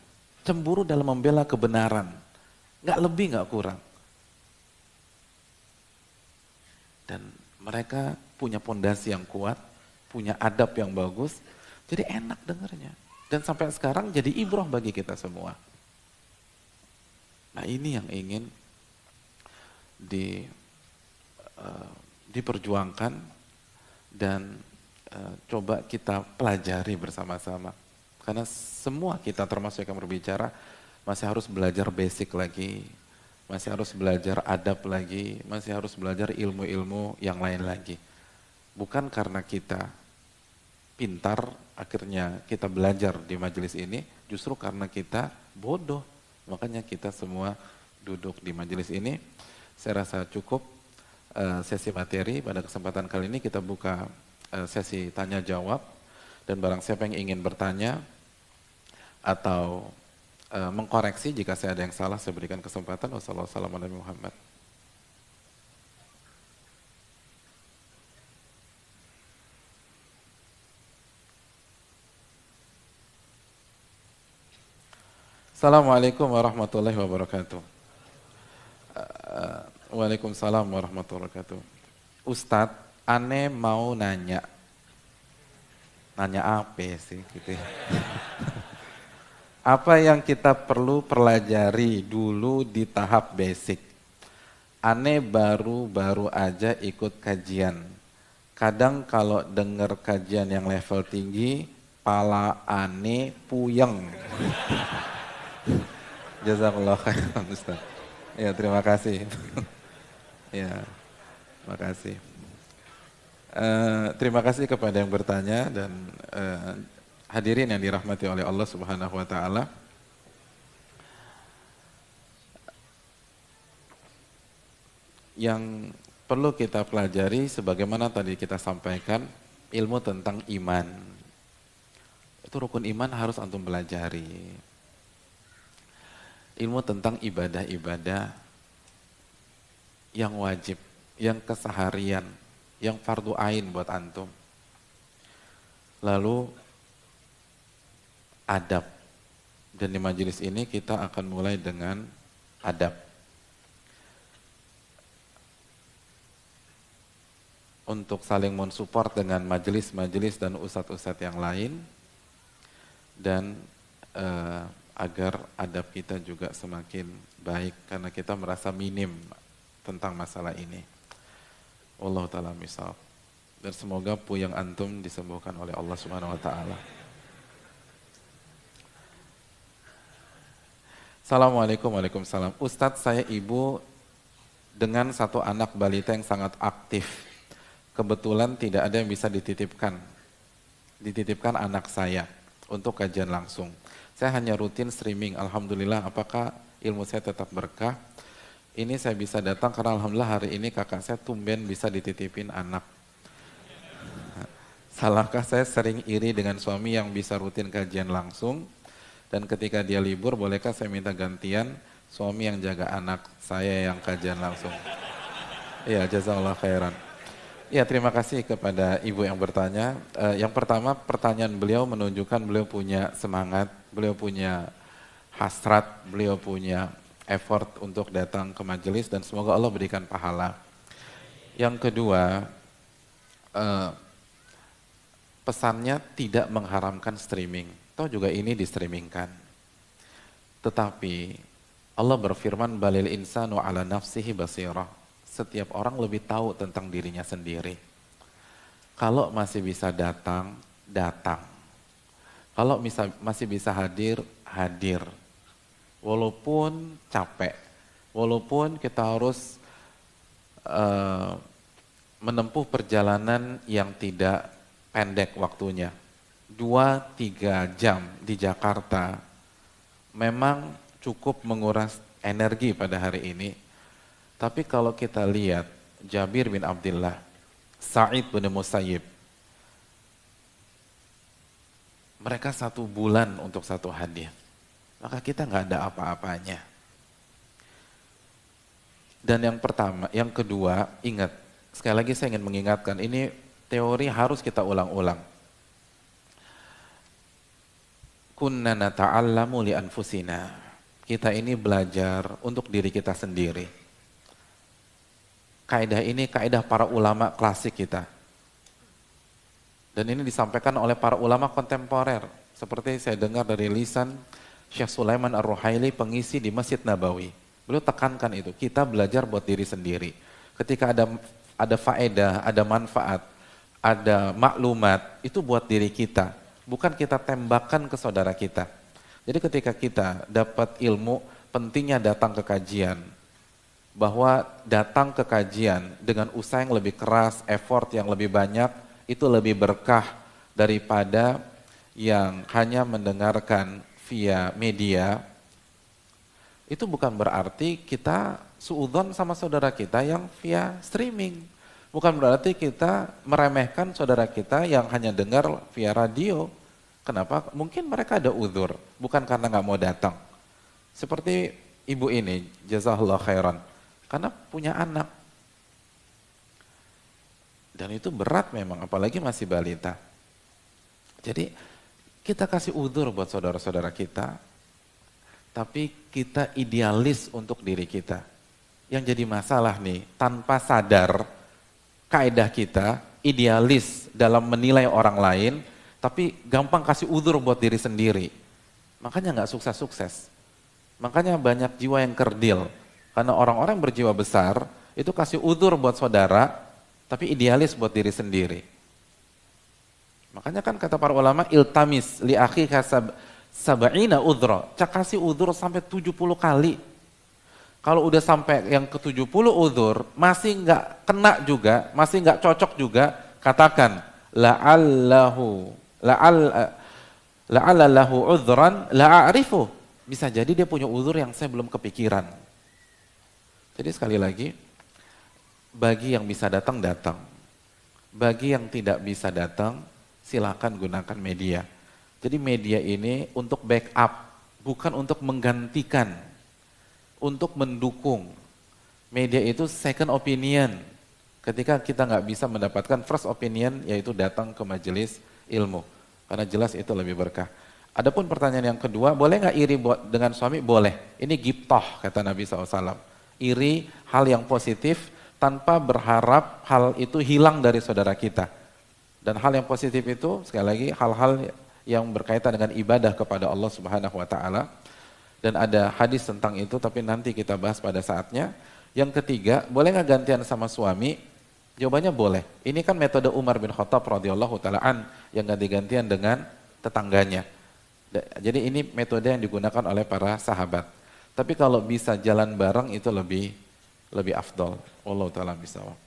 Cemburu dalam membela kebenaran. Nggak lebih, nggak kurang. Dan mereka punya pondasi yang kuat, punya adab yang bagus, jadi enak dengarnya. Dan sampai sekarang jadi ibrah bagi kita semua. Nah ini yang ingin diperjuangkan dan coba kita pelajari bersama-sama. Karena semua kita termasuk yang berbicara masih harus belajar basic lagi, masih harus belajar adab lagi, masih harus belajar ilmu-ilmu yang lain lagi. Bukan karena kita pintar akhirnya kita belajar di majelis ini, justru karena kita bodoh. Makanya kita semua duduk di majelis ini. Saya rasa cukup sesi materi. Pada kesempatan kali ini kita buka sesi tanya jawab, dan barang siapa yang ingin bertanya atau mengkoreksi jika saya ada yang salah, saya berikan kesempatan. Wassalamualaikum warahmatullahi wabarakatuh. Assalamualaikum warahmatullahi wabarakatuh. Waalaikumsalam warahmatullahi wabarakatuh. Ustadz, aneh mau nanya. Nanya apa sih gitu ya? Apa yang kita perlu pelajari dulu di tahap basic? Aneh baru aja ikut kajian. Kadang kalau dengar kajian yang level tinggi, pala aneh puyeng. Jazakallah khairan Ustaz. Ya, terima kasih. Ya, terima kasih. Terima kasih kepada yang bertanya dan hadirin yang dirahmati oleh Allah Subhanahu wa taala. Yang perlu kita pelajari sebagaimana tadi kita sampaikan, ilmu tentang iman. Itu rukun iman harus antum pelajari. Ilmu tentang ibadah-ibadah yang wajib, yang keseharian, yang fardu ain buat antum. Lalu adab. Dan di majelis ini kita akan mulai dengan adab. Untuk saling mensupport dengan majelis-majelis dan ustadz-ustadz yang lain. Dan agar adab kita juga semakin baik karena kita merasa minim tentang masalah ini. Wallahu ta'ala misal. Dan semoga puyeng antum disembuhkan oleh Allah Subhanahu wa taala. Assalamualaikum warahmatullahi wabarakatuh. Ustadz, saya ibu dengan satu anak balita yang sangat aktif. Kebetulan tidak ada yang bisa dititipkan. Dititipkan anak saya untuk kajian langsung. Saya hanya rutin streaming, alhamdulillah. Apakah ilmu saya tetap berkah? Ini saya bisa datang karena alhamdulillah hari ini kakak saya tumben bisa dititipin anak. Salahkah saya sering iri dengan suami yang bisa rutin kajian langsung? Dan ketika dia libur, bolehkah saya minta gantian suami yang jaga anak saya yang kajian langsung? Iya, jazakallah khairan. Ya, terima kasih kepada ibu yang bertanya. Yang pertama, pertanyaan beliau menunjukkan beliau punya semangat, beliau punya hasrat, beliau punya effort untuk datang ke majelis dan semoga Allah berikan pahala. Yang kedua, pesannya tidak mengharamkan streaming. Toh juga ini di-streamingkan. Tetapi Allah berfirman, balil insanu ala nafsihi basirah. Setiap orang lebih tahu tentang dirinya sendiri. Kalau masih bisa datang, datang. Kalau masih bisa hadir, hadir. Walaupun capek, walaupun kita harus menempuh perjalanan yang tidak pendek waktunya. 2-3 jam di Jakarta memang cukup menguras energi pada hari ini. Tapi kalau kita lihat Jabir bin Abdullah, Sa'id bin Musayyib, mereka 1 bulan untuk 1 hadis. Maka kita nggak ada apa-apanya. Dan yang kedua, ingat, sekali lagi saya ingin mengingatkan, ini teori harus kita ulang-ulang. Kunna nata'allamu li anfusina. Kita ini belajar untuk diri kita sendiri. Kaidah ini kaidah para ulama klasik kita. Dan ini disampaikan oleh para ulama kontemporer. Seperti saya dengar dari lisan Syekh Sulaiman Ar-Ruhaili, pengisi di Masjid Nabawi. Beliau tekankan itu, kita belajar buat diri sendiri. Ketika ada faedah, ada manfaat, ada maklumat, itu buat diri kita. Bukan kita tembakkan ke saudara kita. Jadi ketika kita dapat ilmu, pentingnya datang ke kajian. Bahwa datang ke kajian dengan usaha yang lebih keras, effort yang lebih banyak, itu lebih berkah daripada yang hanya mendengarkan via media. Itu bukan berarti kita suudzon sama saudara kita yang via streaming. Bukan berarti kita meremehkan saudara kita yang hanya dengar via radio. Kenapa? Mungkin mereka ada uzur, bukan karena nggak mau datang. Seperti ibu ini, jazakallahu khairan, karena punya anak. Dan itu berat memang, apalagi masih balita. Jadi kita kasih uzur buat saudara-saudara kita, tapi kita idealis untuk diri kita. Yang jadi masalah nih, tanpa sadar, kaidah kita idealis dalam menilai orang lain, tapi gampang kasih uzur buat diri sendiri. Makanya nggak sukses-sukses. Makanya banyak jiwa yang kerdil. Karena orang-orang yang berjiwa besar, itu kasih uzur buat saudara, tapi idealis buat diri sendiri. Makanya kan kata para ulama, iltamis li akhika sab'ina udhra. Kasih uzur sampai 70 kali. Kalau udah sampai yang ke-70 uzur, masih nggak kena juga, masih nggak cocok juga, katakan la'allahu udhran la'arifu. Bisa jadi dia punya uzur yang saya belum kepikiran. Jadi sekali lagi, bagi yang bisa datang, datang. Bagi yang tidak bisa datang, silakan gunakan media. Jadi media ini untuk backup, bukan untuk menggantikan. Untuk mendukung. Media itu second opinion. Ketika kita nggak bisa mendapatkan first opinion, yaitu datang ke majelis ilmu. Karena jelas itu lebih berkah. Adapun pertanyaan yang kedua, boleh nggak iri dengan suami? Boleh. Ini ghibtah, kata Nabi SAW. Iri hal yang positif tanpa berharap hal itu hilang dari saudara kita. Dan hal yang positif itu, sekali lagi, hal-hal yang berkaitan dengan ibadah kepada Allah Subhanahu wa Ta'ala. Dan ada hadis tentang itu, tapi nanti kita bahas pada saatnya. Yang ketiga, boleh nggak gantian sama suami? Jawabannya boleh. Ini kan metode Umar bin Khattab radhiyallahu ta'ala yang ganti-gantian dengan tetangganya. Jadi ini metode yang digunakan oleh para sahabat. Tapi kalau bisa jalan bareng itu lebih afdol. Wallahu ta'ala bisawab.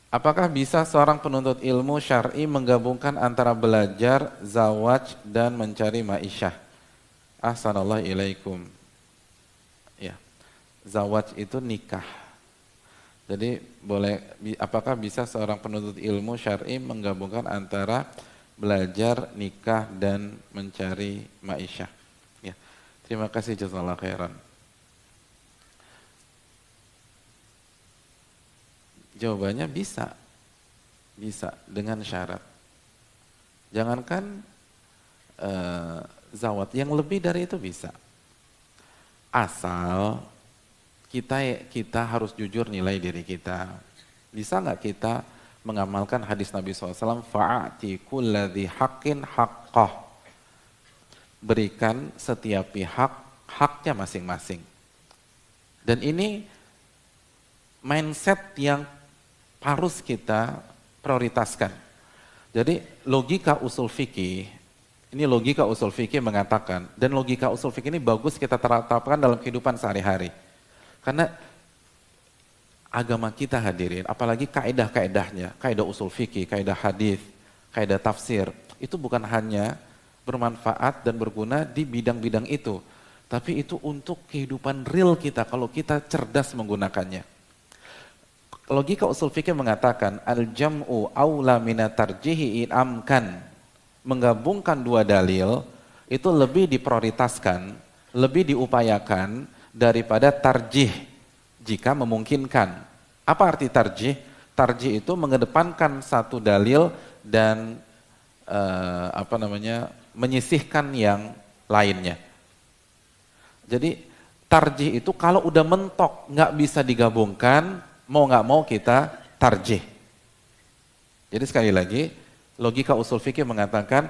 Apakah bisa seorang penuntut ilmu syar'i menggabungkan antara belajar, zawaj, dan mencari ma'isyah? Ahsanallahu ilaikum. Ya, zawaj itu nikah. Jadi apakah bisa seorang penuntut ilmu syar'i menggabungkan antara belajar, nikah, dan mencari ma'isyah? Ya, terima kasih, jazakallahu khairan. Jawabannya bisa dengan syarat. Jangankan zawat, yang lebih dari itu bisa. Asal kita harus jujur nilai diri kita. Bisa nggak kita mengamalkan hadis Nabi SAW? Fa'ati kulladhi haqqin haqqah. Berikan setiap pihak haknya masing-masing. Dan ini mindset yang harus kita prioritaskan. Jadi logika usul fikih, ini logika usul fikih mengatakan, dan logika usul fikih ini bagus kita terapkan dalam kehidupan sehari-hari. Karena agama kita hadirin, apalagi kaidah-kaidahnya, kaidah usul fikih, kaidah hadis, kaidah tafsir, itu bukan hanya bermanfaat dan berguna di bidang-bidang itu, tapi itu untuk kehidupan real kita kalau kita cerdas menggunakannya. Logika usul fikih mengatakan al-jam'u aula mina tarjihi in amkan. Menggabungkan dua dalil itu lebih diprioritaskan, lebih diupayakan daripada tarjih jika memungkinkan. Apa arti tarjih? Tarjih itu mengedepankan satu dalil dan menyisihkan yang lainnya. Jadi tarjih itu kalau udah mentok nggak bisa digabungkan, mau nggak mau kita tarjih. Jadi sekali lagi logika usul fikih mengatakan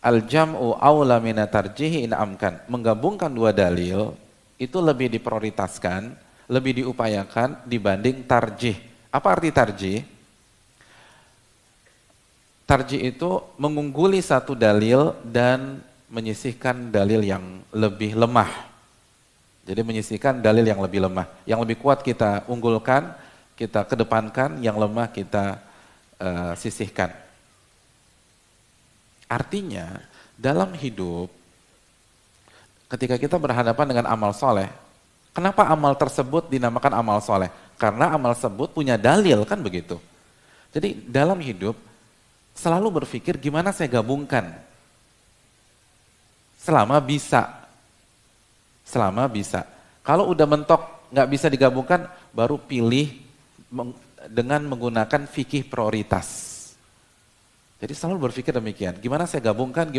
al-jam'u aula mina tarjihi in amkan. Menggabungkan dua dalil itu lebih diprioritaskan, lebih diupayakan dibanding tarjih. Apa arti tarjih? Tarjih itu mengungguli satu dalil dan menyisihkan dalil yang lebih lemah. Jadi menyisihkan dalil yang lebih lemah. Yang lebih kuat kita unggulkan, kita kedepankan, yang lemah kita sisihkan. Artinya dalam hidup ketika kita berhadapan dengan amal soleh, kenapa amal tersebut dinamakan amal soleh? Karena amal tersebut punya dalil, kan begitu. Jadi dalam hidup selalu berpikir gimana saya gabungkan selama bisa. Kalau udah mentok nggak bisa digabungkan, baru pilih dengan menggunakan fikih prioritas. Jadi selalu berpikir demikian, gimana saya gabungkan.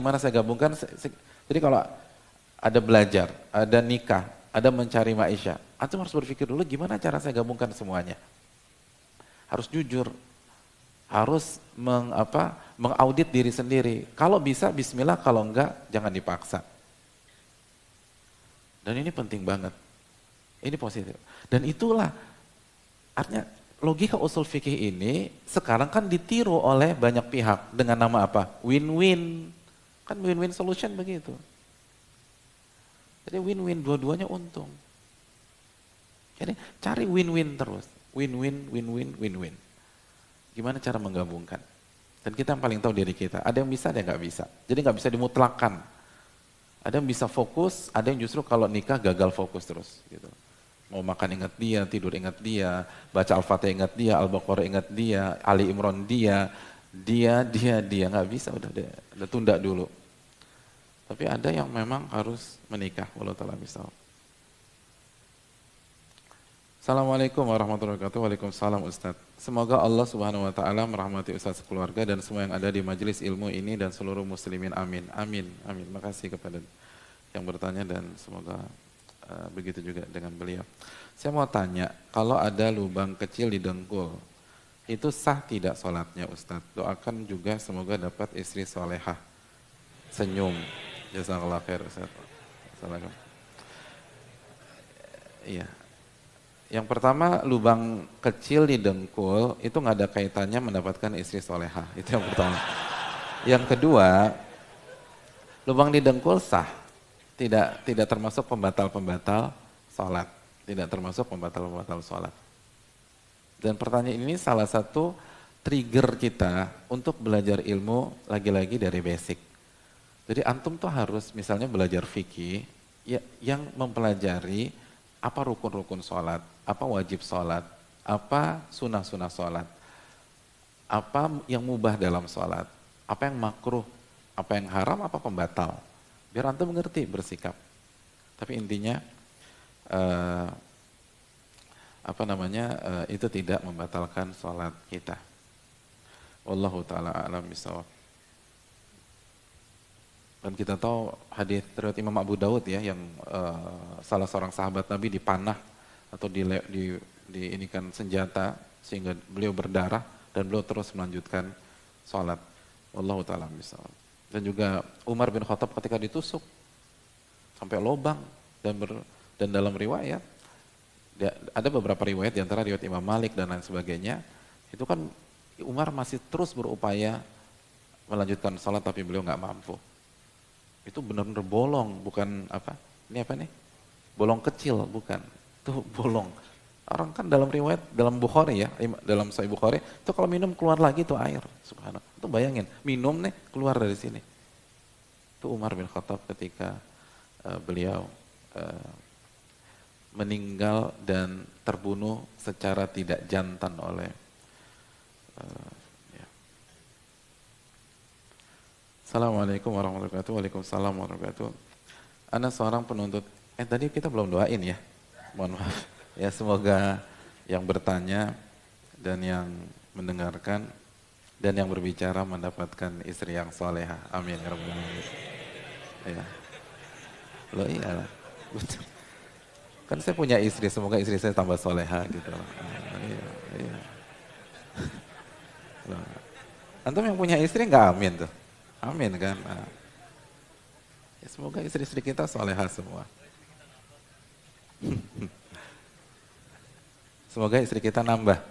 Jadi kalau ada belajar, ada nikah, ada mencari maisha, antum harus berpikir dulu gimana cara saya gabungkan semuanya. Harus jujur, harus mengaudit diri sendiri. Kalau bisa bismillah, kalau enggak jangan dipaksa. Dan ini penting banget. Ini positif. Dan itulah artinya logika usul fikih ini sekarang kan ditiru oleh banyak pihak dengan nama apa? Win-win. Kan win-win solution begitu. Jadi win-win, dua-duanya untung. Jadi cari win-win terus. Win-win, win-win, win-win. Gimana cara menggabungkan? Dan kita yang paling tahu diri kita. Ada yang bisa, ada yang nggak bisa. Jadi nggak bisa dimutlakan. Ada yang bisa fokus, ada yang justru kalau nikah gagal fokus terus. Gitu. Mau makan ingat dia, tidur ingat dia, baca Al-Fatihah ingat dia, Al-Baqarah ingat dia, Ali Imran dia, nggak bisa, udah tunda dulu. Tapi ada yang memang harus menikah, wallahu ta'ala misal. Assalamualaikum warahmatullahi wabarakatuh. Waalaikumsalam Ustaz. Semoga Allah Subhanahu wa taala merahmati Ustaz sekeluarga dan semua yang ada di majelis ilmu ini dan seluruh muslimin. Amin. Amin. Amin. Makasih kepada yang bertanya dan semoga begitu juga dengan beliau. Saya mau tanya, kalau ada lubang kecil di dengkul, itu sah tidak sholatnya Ustaz? Doakan juga semoga dapat istri solehah. Senyum. Jazakallah khair Ustaz. Assalamualaikum. Iya. Yang pertama, lubang kecil di dengkul itu nggak ada kaitannya mendapatkan istri solehah. Itu yang pertama. Yang kedua, lubang di dengkul sah, tidak termasuk pembatal-pembatal sholat, tidak termasuk pembatal-pembatal sholat. Dan pertanyaan ini salah satu trigger kita untuk belajar ilmu lagi-lagi dari basic. Jadi antum tuh harus misalnya belajar fikih yang mempelajari apa rukun-rukun sholat, apa wajib sholat, apa sunnah-sunnah sholat, apa yang mubah dalam sholat, apa yang makruh, apa yang haram, apa pembatal. Biar antum mengerti bersikap. Tapi intinya itu tidak membatalkan sholat kita. Wallahu ta'ala a'lam bishawab. Dan kita tahu hadis riwayat Imam Abu Daud ya, yang salah seorang sahabat Nabi dipanah atau diinikan senjata sehingga beliau berdarah dan beliau terus melanjutkan sholat. Wallahu ta'ala bishawab. Dan juga Umar bin Khattab ketika ditusuk sampai lubang dan dalam riwayat ada beberapa riwayat di antara riwayat Imam Malik dan lain sebagainya, itu kan Umar masih terus berupaya melanjutkan sholat tapi beliau nggak mampu. Itu benar-benar bolong, bukan apa? Ini apa nih? Bolong kecil, bukan. Itu bolong. Orang kan dalam riwayat, dalam Bukhari ya, dalam Sahih Bukhari, itu kalau minum keluar lagi itu air, subhanallah. Itu bayangin, minum nih keluar dari sini. Itu Umar bin Khattab ketika beliau meninggal dan terbunuh secara tidak jantan oleh Assalamualaikum warahmatullahi wabarakatuh. Waalaikumsalam warahmatullahi wabarakatuh. Ana seorang penuntut, tadi kita belum doain ya, mohon maaf. Ya semoga yang bertanya dan yang mendengarkan dan yang berbicara mendapatkan istri yang soleha. Amin ya rabbal alamin. Ya. Loh iyalah. Betul. Kan saya punya istri, semoga istri saya tambah soleha gitu. Iya, iya. Loh. Antum yang punya istri nggak amin tuh? Amin kan? Nah. Ya, semoga istri-istri kita soleha semua. Semoga istri kita nambah.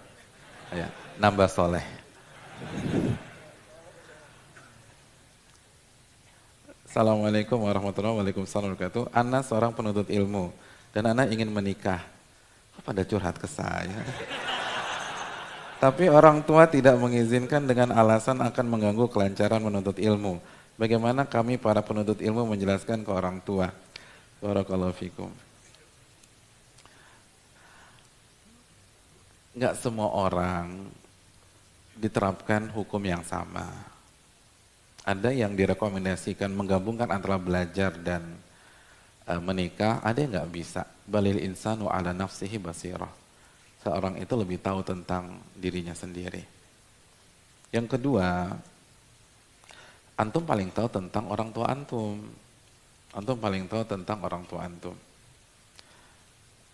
Ya, nambah soleh. Assalamualaikum warahmatullahi wabarakatuh. Ana seorang penuntut ilmu dan Ana ingin menikah. Pada curhat ke saya. Tapi orang tua tidak mengizinkan dengan alasan akan mengganggu kelancaran menuntut ilmu. Bagaimana kami para penuntut ilmu menjelaskan ke orang tua? Barakallahu fikum. Enggak semua orang diterapkan hukum yang sama. Ada yang direkomendasikan menggabungkan antara belajar dan menikah, ada yang nggak bisa. Balil insanu ala nafsihi basirah. Seorang itu lebih tahu tentang dirinya sendiri. Yang kedua, antum paling tahu tentang orang tua antum. Antum paling tahu tentang orang tua antum.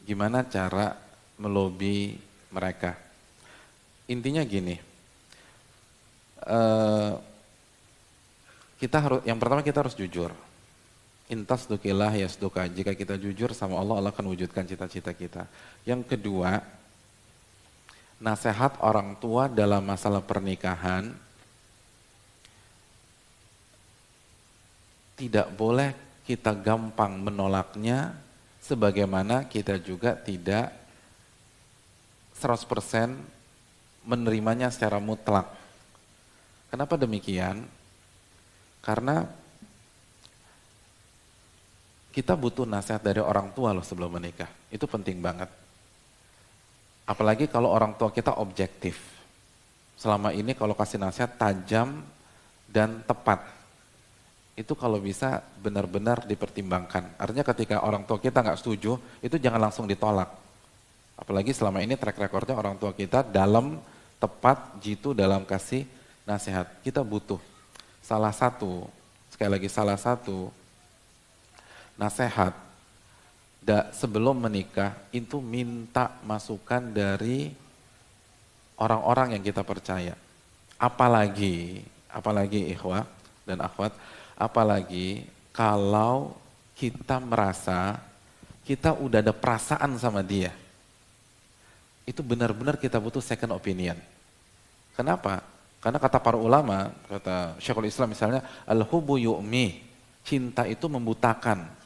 Gimana cara melobi mereka? Intinya gini, yang pertama kita harus jujur. Intas dukilah yasduka. Jika kita jujur sama Allah, Allah akan wujudkan cita-cita kita. Yang kedua, nasihat orang tua dalam masalah pernikahan tidak boleh kita gampang menolaknya, sebagaimana kita juga tidak 100% menerimanya secara mutlak. Kenapa demikian? Karena kita butuh nasihat dari orang tua loh sebelum menikah. Itu penting banget. Apalagi kalau orang tua kita objektif. Selama ini kalau kasih nasihat tajam dan tepat. Itu kalau bisa benar-benar dipertimbangkan. Artinya ketika orang tua kita nggak setuju, itu jangan langsung ditolak. Apalagi selama ini track recordnya orang tua kita dalam, tepat, jitu dalam kasih nasihat. Kita butuh salah satu nasihat sebelum menikah itu minta masukan dari orang-orang yang kita percaya. Apalagi ikhwah dan akhwat, apalagi kalau kita merasa kita udah ada perasaan sama dia. Itu benar-benar kita butuh second opinion. Kenapa? Karena kata para ulama, kata Syekhul Islam misalnya, al-hubbu yu'mi, cinta itu membutakan.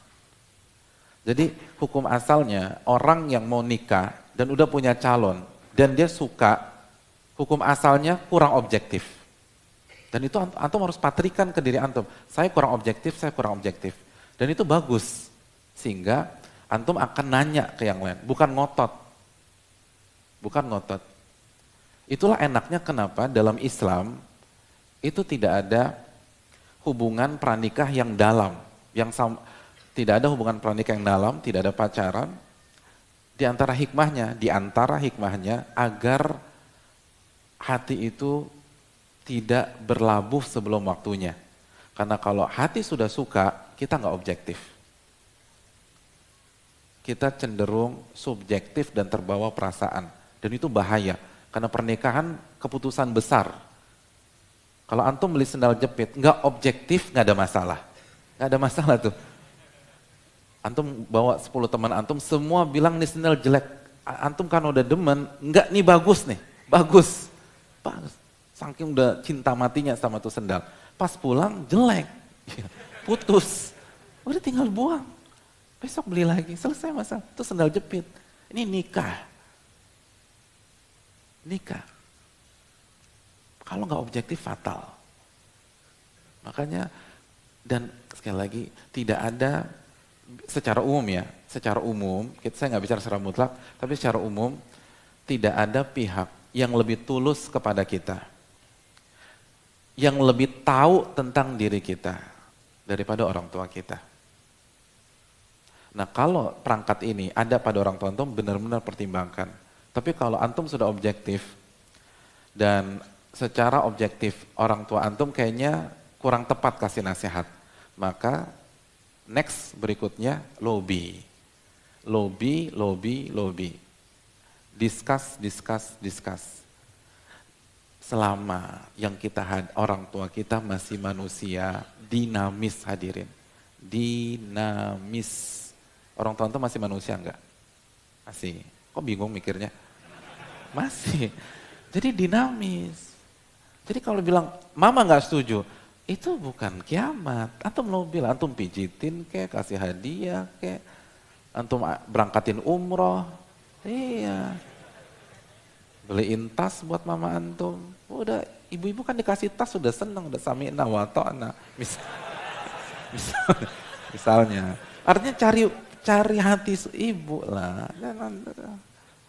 Jadi hukum asalnya orang yang mau nikah dan udah punya calon dan dia suka, hukum asalnya kurang objektif. Dan itu antum harus patrikan ke diri antum. Saya kurang objektif. Dan itu bagus. Sehingga antum akan nanya ke yang lain, bukan ngotot. Itulah enaknya kenapa dalam Islam itu tidak ada hubungan pranikah yang dalam, tidak ada hubungan pranikah yang dalam, tidak ada pacaran. Di antara hikmahnya agar hati itu tidak berlabuh sebelum waktunya. Karena kalau hati sudah suka, kita nggak objektif. Kita cenderung subjektif dan terbawa perasaan. Dan itu bahaya. Karena pernikahan keputusan besar. Kalau antum beli sendal jepit, nggak objektif, nggak ada masalah. Nggak ada masalah tuh. Antum bawa 10 teman antum, semua bilang nih sendal jelek. Antum kan udah demen, enggak nih bagus nih, bagus. Saking udah cinta matinya sama tuh sendal. Pas pulang jelek, putus. Udah tinggal buang. Besok beli lagi, selesai masalah. Itu sendal jepit. Ini nikah. Kalau nggak objektif fatal. Makanya, dan sekali lagi tidak ada secara umum, saya nggak bicara secara mutlak, tapi secara umum tidak ada pihak yang lebih tulus kepada kita yang lebih tahu tentang diri kita daripada orang tua kita. Nah kalau perangkat ini ada pada orang tua antum, benar-benar pertimbangkan. Tapi kalau antum sudah objektif, dan secara objektif orang tua antum kayaknya kurang tepat kasih nasihat, maka next berikutnya lobby. Discuss. Selama yang orang tua kita masih manusia, dinamis hadirin. Dinamis. Orang tua itu masih manusia enggak? Masih. Kok bingung mikirnya? Masih. Jadi dinamis. Jadi kalau bilang, mama enggak setuju, itu bukan kiamat. Antum lo bilang, antum pijitin kayak, kasih hadiah kayak, antum berangkatin umroh. Iya. Beliin tas buat mama antum. Udah, ibu-ibu kan dikasih tas sudah senang, udah sami'na wa ta'na. Misalnya. Artinya cari hati ibu lah.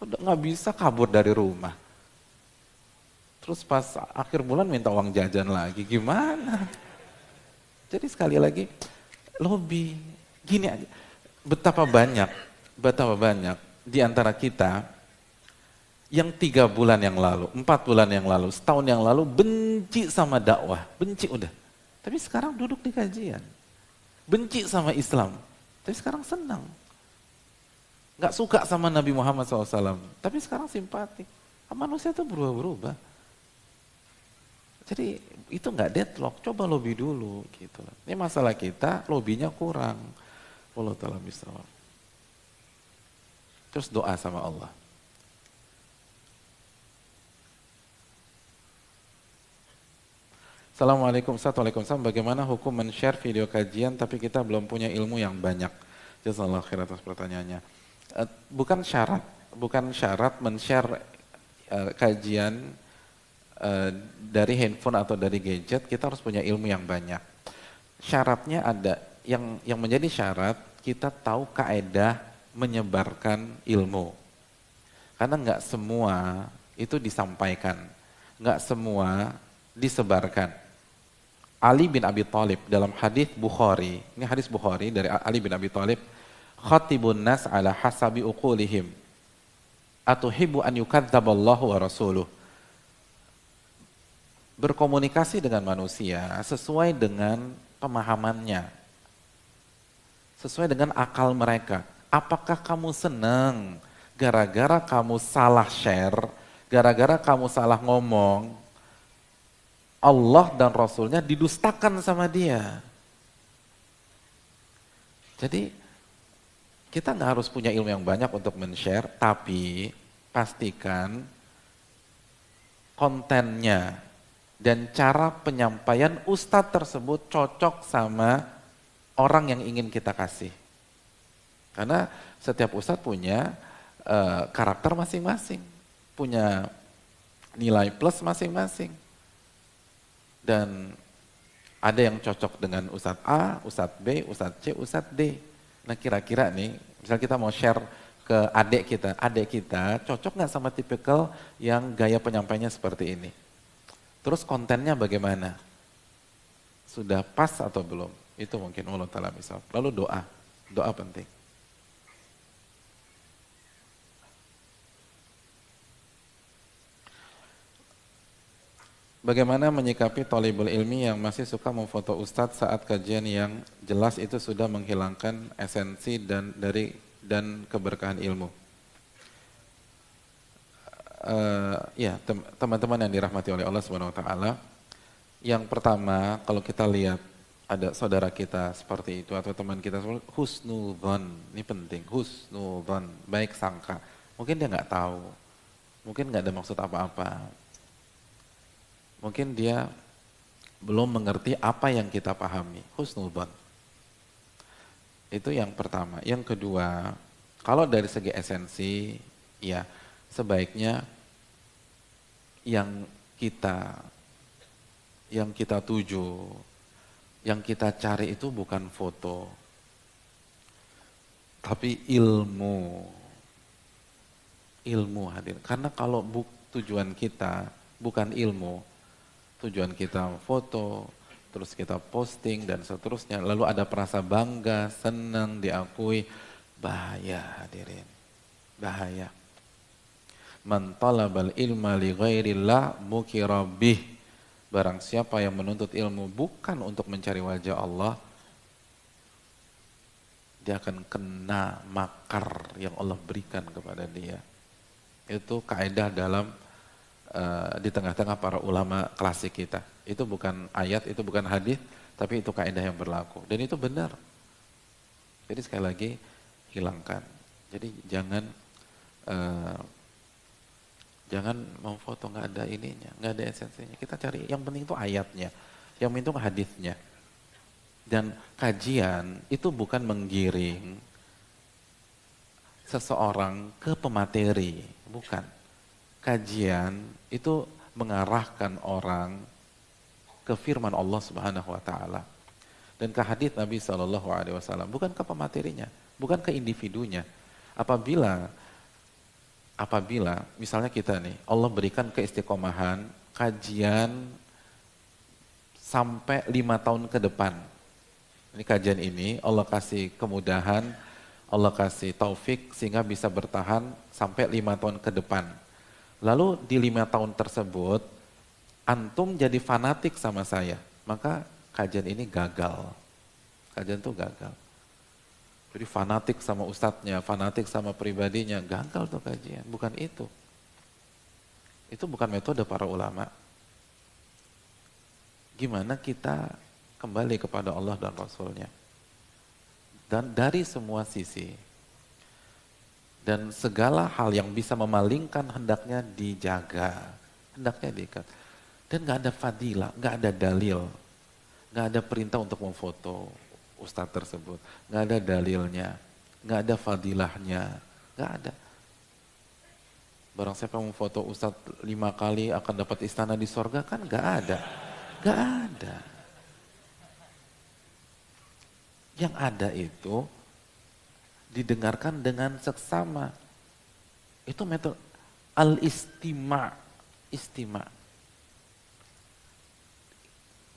Udah nggak bisa kabur dari rumah. Terus pas akhir bulan minta uang jajan lagi, gimana? Jadi sekali lagi, lobby. Gini aja, betapa banyak di antara kita yang 3 bulan yang lalu, 4 bulan yang lalu, setahun yang lalu benci sama dakwah, benci udah. Tapi sekarang duduk di kajian. Benci sama Islam, tapi sekarang senang. Nggak suka sama Nabi Muhammad SAW, tapi sekarang simpatik. Manusia itu berubah-berubah. Jadi itu nggak deadlock, coba lobby dulu gitu. Ini masalah kita, lobbynya kurang. Wallahu ta'ala bishawab. Terus doa sama Allah. Assalamualaikum, Waalaikumsalam. Bagaimana hukum men-share video kajian tapi kita belum punya ilmu yang banyak? Jazakallahu khair atas pertanyaannya. Bukan syarat men-share kajian dari handphone atau dari gadget kita harus punya ilmu yang banyak. Syaratnya ada yang menjadi syarat kita tahu kaedah menyebarkan ilmu. Karena nggak semua itu disampaikan, nggak semua disebarkan. Ali bin Abi Thalib dalam hadis Bukhari, ini hadis Bukhari dari Ali bin Abi Thalib, khatibun nas ala hasabi uqulihim atuhibbu an yukadzdzaballahu wa rasuluh. Berkomunikasi dengan manusia sesuai dengan pemahamannya, sesuai dengan akal mereka. Apakah kamu senang gara-gara kamu salah share, gara-gara kamu salah ngomong, Allah dan Rasulnya didustakan sama dia. Jadi kita nggak harus punya ilmu yang banyak untuk men-share, tapi pastikan kontennya dan cara penyampaian ustadz tersebut cocok sama orang yang ingin kita kasih. Karena setiap ustadz punya karakter masing-masing, punya nilai plus masing-masing. Dan ada yang cocok dengan Ustadz A, Ustadz B, Ustadz C, Ustadz D. Nah kira-kira nih, misal kita mau share ke adik kita cocok nggak sama tipikal yang gaya penyampainya seperti ini? Terus kontennya bagaimana? Sudah pas atau belum? Itu mungkin Allah Ta'ala misal. Lalu doa penting. Bagaimana menyikapi thalibul ilmi yang masih suka memfoto ustadz saat kajian yang jelas itu sudah menghilangkan esensi dan keberkahan ilmu? Ya, teman-teman yang dirahmati oleh Allah Subhanahu wa taala. Yang pertama, kalau kita lihat ada saudara kita seperti itu atau teman kita seperti husnudzon, ini penting, husnudzon, baik sangka. Mungkin dia nggak tahu, mungkin nggak ada maksud apa-apa. Mungkin dia belum mengerti apa yang kita pahami. Husnudzon. Itu yang pertama. Yang kedua, kalau dari segi esensi, ya sebaiknya yang kita tuju, yang kita cari itu bukan foto, tapi ilmu hadir. Karena kalau tujuan kita bukan ilmu, Tujuan kita foto, terus kita posting dan seterusnya. Lalu ada perasa bangga, senang, diakui. Bahaya hadirin, bahaya. Man talabal ilma li ghairillah mukira bih. Barang siapa yang menuntut ilmu bukan untuk mencari wajah Allah, dia akan kena makar yang Allah berikan kepada dia. Itu kaidah dalam di tengah-tengah para ulama klasik kita. Itu bukan ayat, itu bukan hadis, tapi itu kaidah yang berlaku. Dan itu benar. Jadi sekali lagi, hilangkan. Jadi jangan memfoto nggak ada ininya, nggak ada esensinya. Kita cari yang penting itu ayatnya, yang penting itu hadisnya. Dan kajian itu bukan menggiring seseorang ke pemateri, bukan. Kajian itu mengarahkan orang ke firman Allah Subhanahu wa taala dan ke hadis Nabi Shallallahu alaihi wasallam, bukan ke pematerinya, bukan ke individunya. Apabila misalnya kita nih, Allah berikan keistiqomahan, kajian sampai 5 tahun ke depan. Ini kajian ini Allah kasih kemudahan, Allah kasih taufik sehingga bisa bertahan sampai 5 tahun ke depan. Lalu di 5 tahun tersebut, antum jadi fanatik sama saya, maka kajian ini gagal. Kajian itu gagal. Jadi fanatik sama ustadznya, fanatik sama pribadinya, gagal tuh kajian. Bukan itu. Itu bukan metode para ulama. Gimana kita kembali kepada Allah dan Rasulnya. Dan dari semua sisi. Dan segala hal yang bisa memalingkan hendaknya dijaga. Hendaknya diikat. Dan gak ada fadilah, gak ada dalil. Gak ada perintah untuk memfoto ustadz tersebut, nggak ada dalilnya, nggak ada fadilahnya, nggak ada. Barang siapa memfoto ustadz 5 kali akan dapat istana di sorga, kan nggak ada, nggak ada. Yang ada itu didengarkan dengan seksama. Itu metode al-istima'.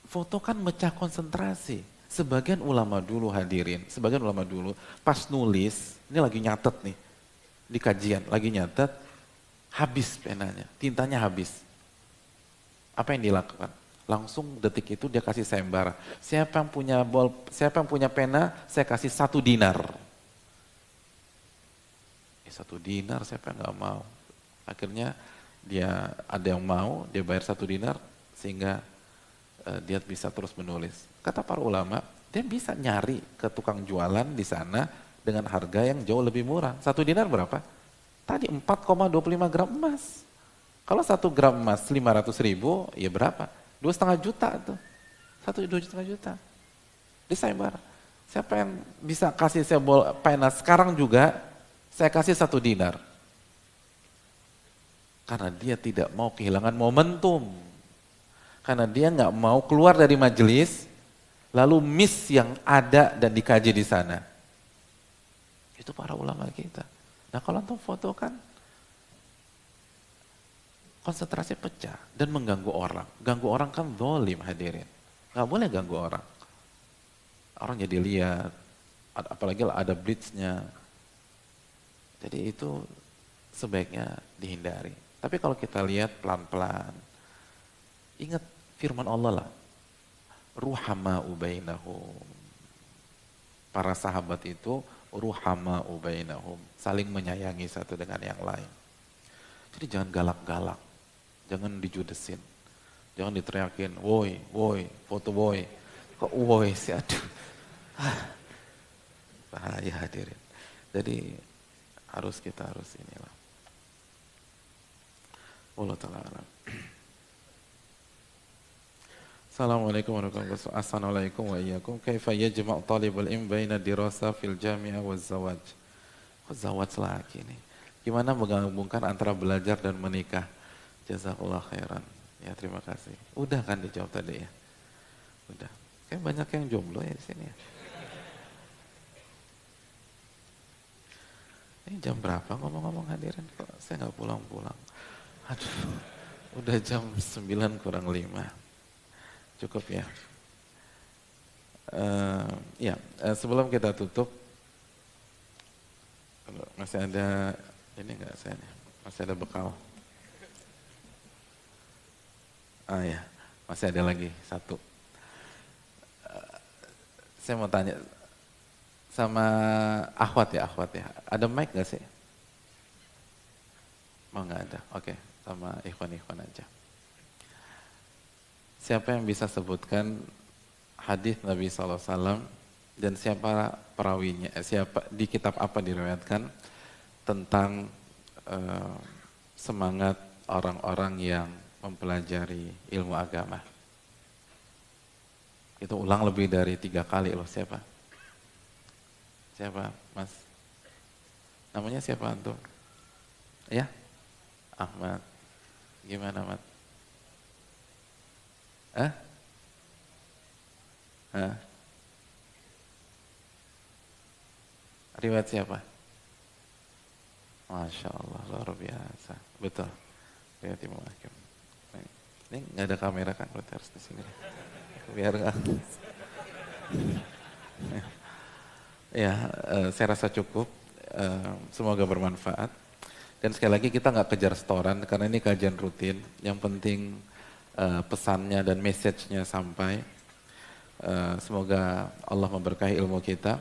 Foto kan mecah konsentrasi. Sebagian ulama dulu hadirin, pas nulis, ini lagi nyatet nih, di kajian, lagi nyatet, habis penanya, tintanya habis. Apa yang dilakukan? Langsung detik itu dia kasih sayembara. Siapa yang punya pena, saya kasih 1 dinar. 1 dinar, siapa yang gak mau? Akhirnya dia ada yang mau, dia bayar 1 dinar, sehingga dia bisa terus menulis. Kata para ulama, dia bisa nyari ke tukang jualan di sana dengan harga yang jauh lebih murah. 1 dinar berapa? Tadi 4,25 gram emas. Kalau 1 gram emas 500.000, ya berapa? 2,5 juta tuh. 2,5 juta. Dia sayembara. Siapa yang bisa kasih saya pena sekarang juga, saya kasih 1 dinar. Karena dia tidak mau kehilangan momentum. Karena dia nggak mau keluar dari majelis, lalu miss yang ada dan dikaji di sana. Itu para ulama kita. Nah kalau antum foto kan, konsentrasi pecah dan mengganggu orang. Ganggu orang kan zalim hadirin. Nggak boleh ganggu orang. Orang jadi lihat, apalagi ada blitznya. Jadi itu sebaiknya dihindari. Tapi kalau kita lihat pelan-pelan, ingat firman Allah lah, ruhama ubainahum. Para sahabat itu ruhama ubainahum, saling menyayangi satu dengan yang lain. Jadi jangan galak-galak, jangan dijudesin, jangan diteriakin, woi, foto woi. Kok woi sih, aduh. Bahaya hadirin. Jadi kita harus inilah. Allah ta'ala alam. Assalamualaikum warahmatullahi wabarakatuh. Assalamualaikum wa iyyakum. Kaifa yajma' talibul ilm baina dirasa fil jami'ah waz zawaj? Kok zawaj lagi nih? Gimana menggabungkan antara belajar dan menikah? Jazakallah khairan. Ya terima kasih. Udah kan dijawab tadi ya? Udah. Kayak banyak yang jomblo ya di sini ya. Ini jam berapa ngomong-ngomong hadirin? Kok saya nggak pulang-pulang? Aduh, udah jam 9 kurang 5. Cukup ya. Sebelum kita tutup, masih ada ini enggak saya nih? Masih ada bekal. Ya, masih ada lagi satu. Saya mau tanya sama akhwat ya. Ada mic nggak sih? Oh nggak ada. Oke, sama ikhwan aja. Siapa yang bisa sebutkan hadis Nabi SAW dan siapa perawinya? Siapa di kitab apa diriwayatkan tentang semangat orang-orang yang mempelajari ilmu agama? Itu ulang lebih dari 3 kali loh. Siapa? Siapa, Mas? Namanya siapa antum? Ya? Ahmad. Gimana, Ahmad? Riwayat siapa? Masya Allah, luar biasa. Betul. Riwayat Imam Hakim. Ini nggak ada kamera kan? Berarti harus di sini. Biar nggak. Saya rasa cukup. Semoga bermanfaat. Dan sekali lagi kita nggak kejar setoran karena ini kajian rutin. Yang penting pesannya dan message-nya sampai. Semoga Allah memberkahi ilmu kita.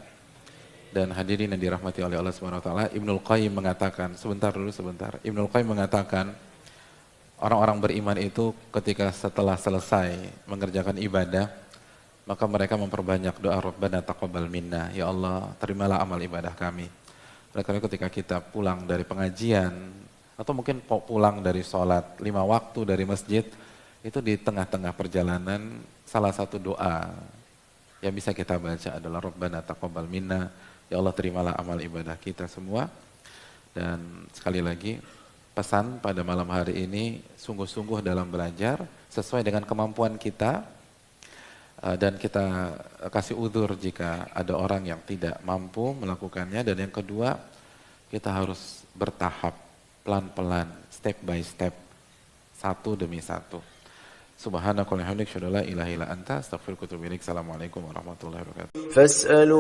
Dan hadirin yang dirahmati oleh Allah Subhanahu wa taala, Ibnul Qayyim mengatakan, sebentar. Ibnul Qayyim mengatakan orang-orang beriman itu ketika setelah selesai mengerjakan ibadah, maka mereka memperbanyak doa Rabbana taqabbal minna, ya Allah, terimalah amal ibadah kami. Oleh karena ketika kita pulang dari pengajian atau mungkin pulang dari sholat 5 waktu dari masjid, itu di tengah-tengah perjalanan salah satu doa yang bisa kita baca adalah Rabbana taqabbal minna, ya Allah terimalah amal ibadah kita semua. Dan sekali lagi pesan pada malam hari ini, sungguh-sungguh dalam belajar sesuai dengan kemampuan kita, dan kita kasih udzur jika ada orang yang tidak mampu melakukannya. Dan yang kedua, kita harus bertahap, pelan-pelan, step by step, satu demi satu. Subhanakallahumma wa bihamdika asyhadu an la ilaha illa anta astaghfiruka wa atubu ilaik. Assalamualaikum warahmatullahi wabarakatuh. Fas'alu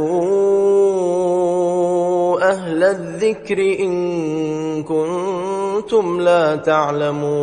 ahla dzikri in kuntum la ta'lamun.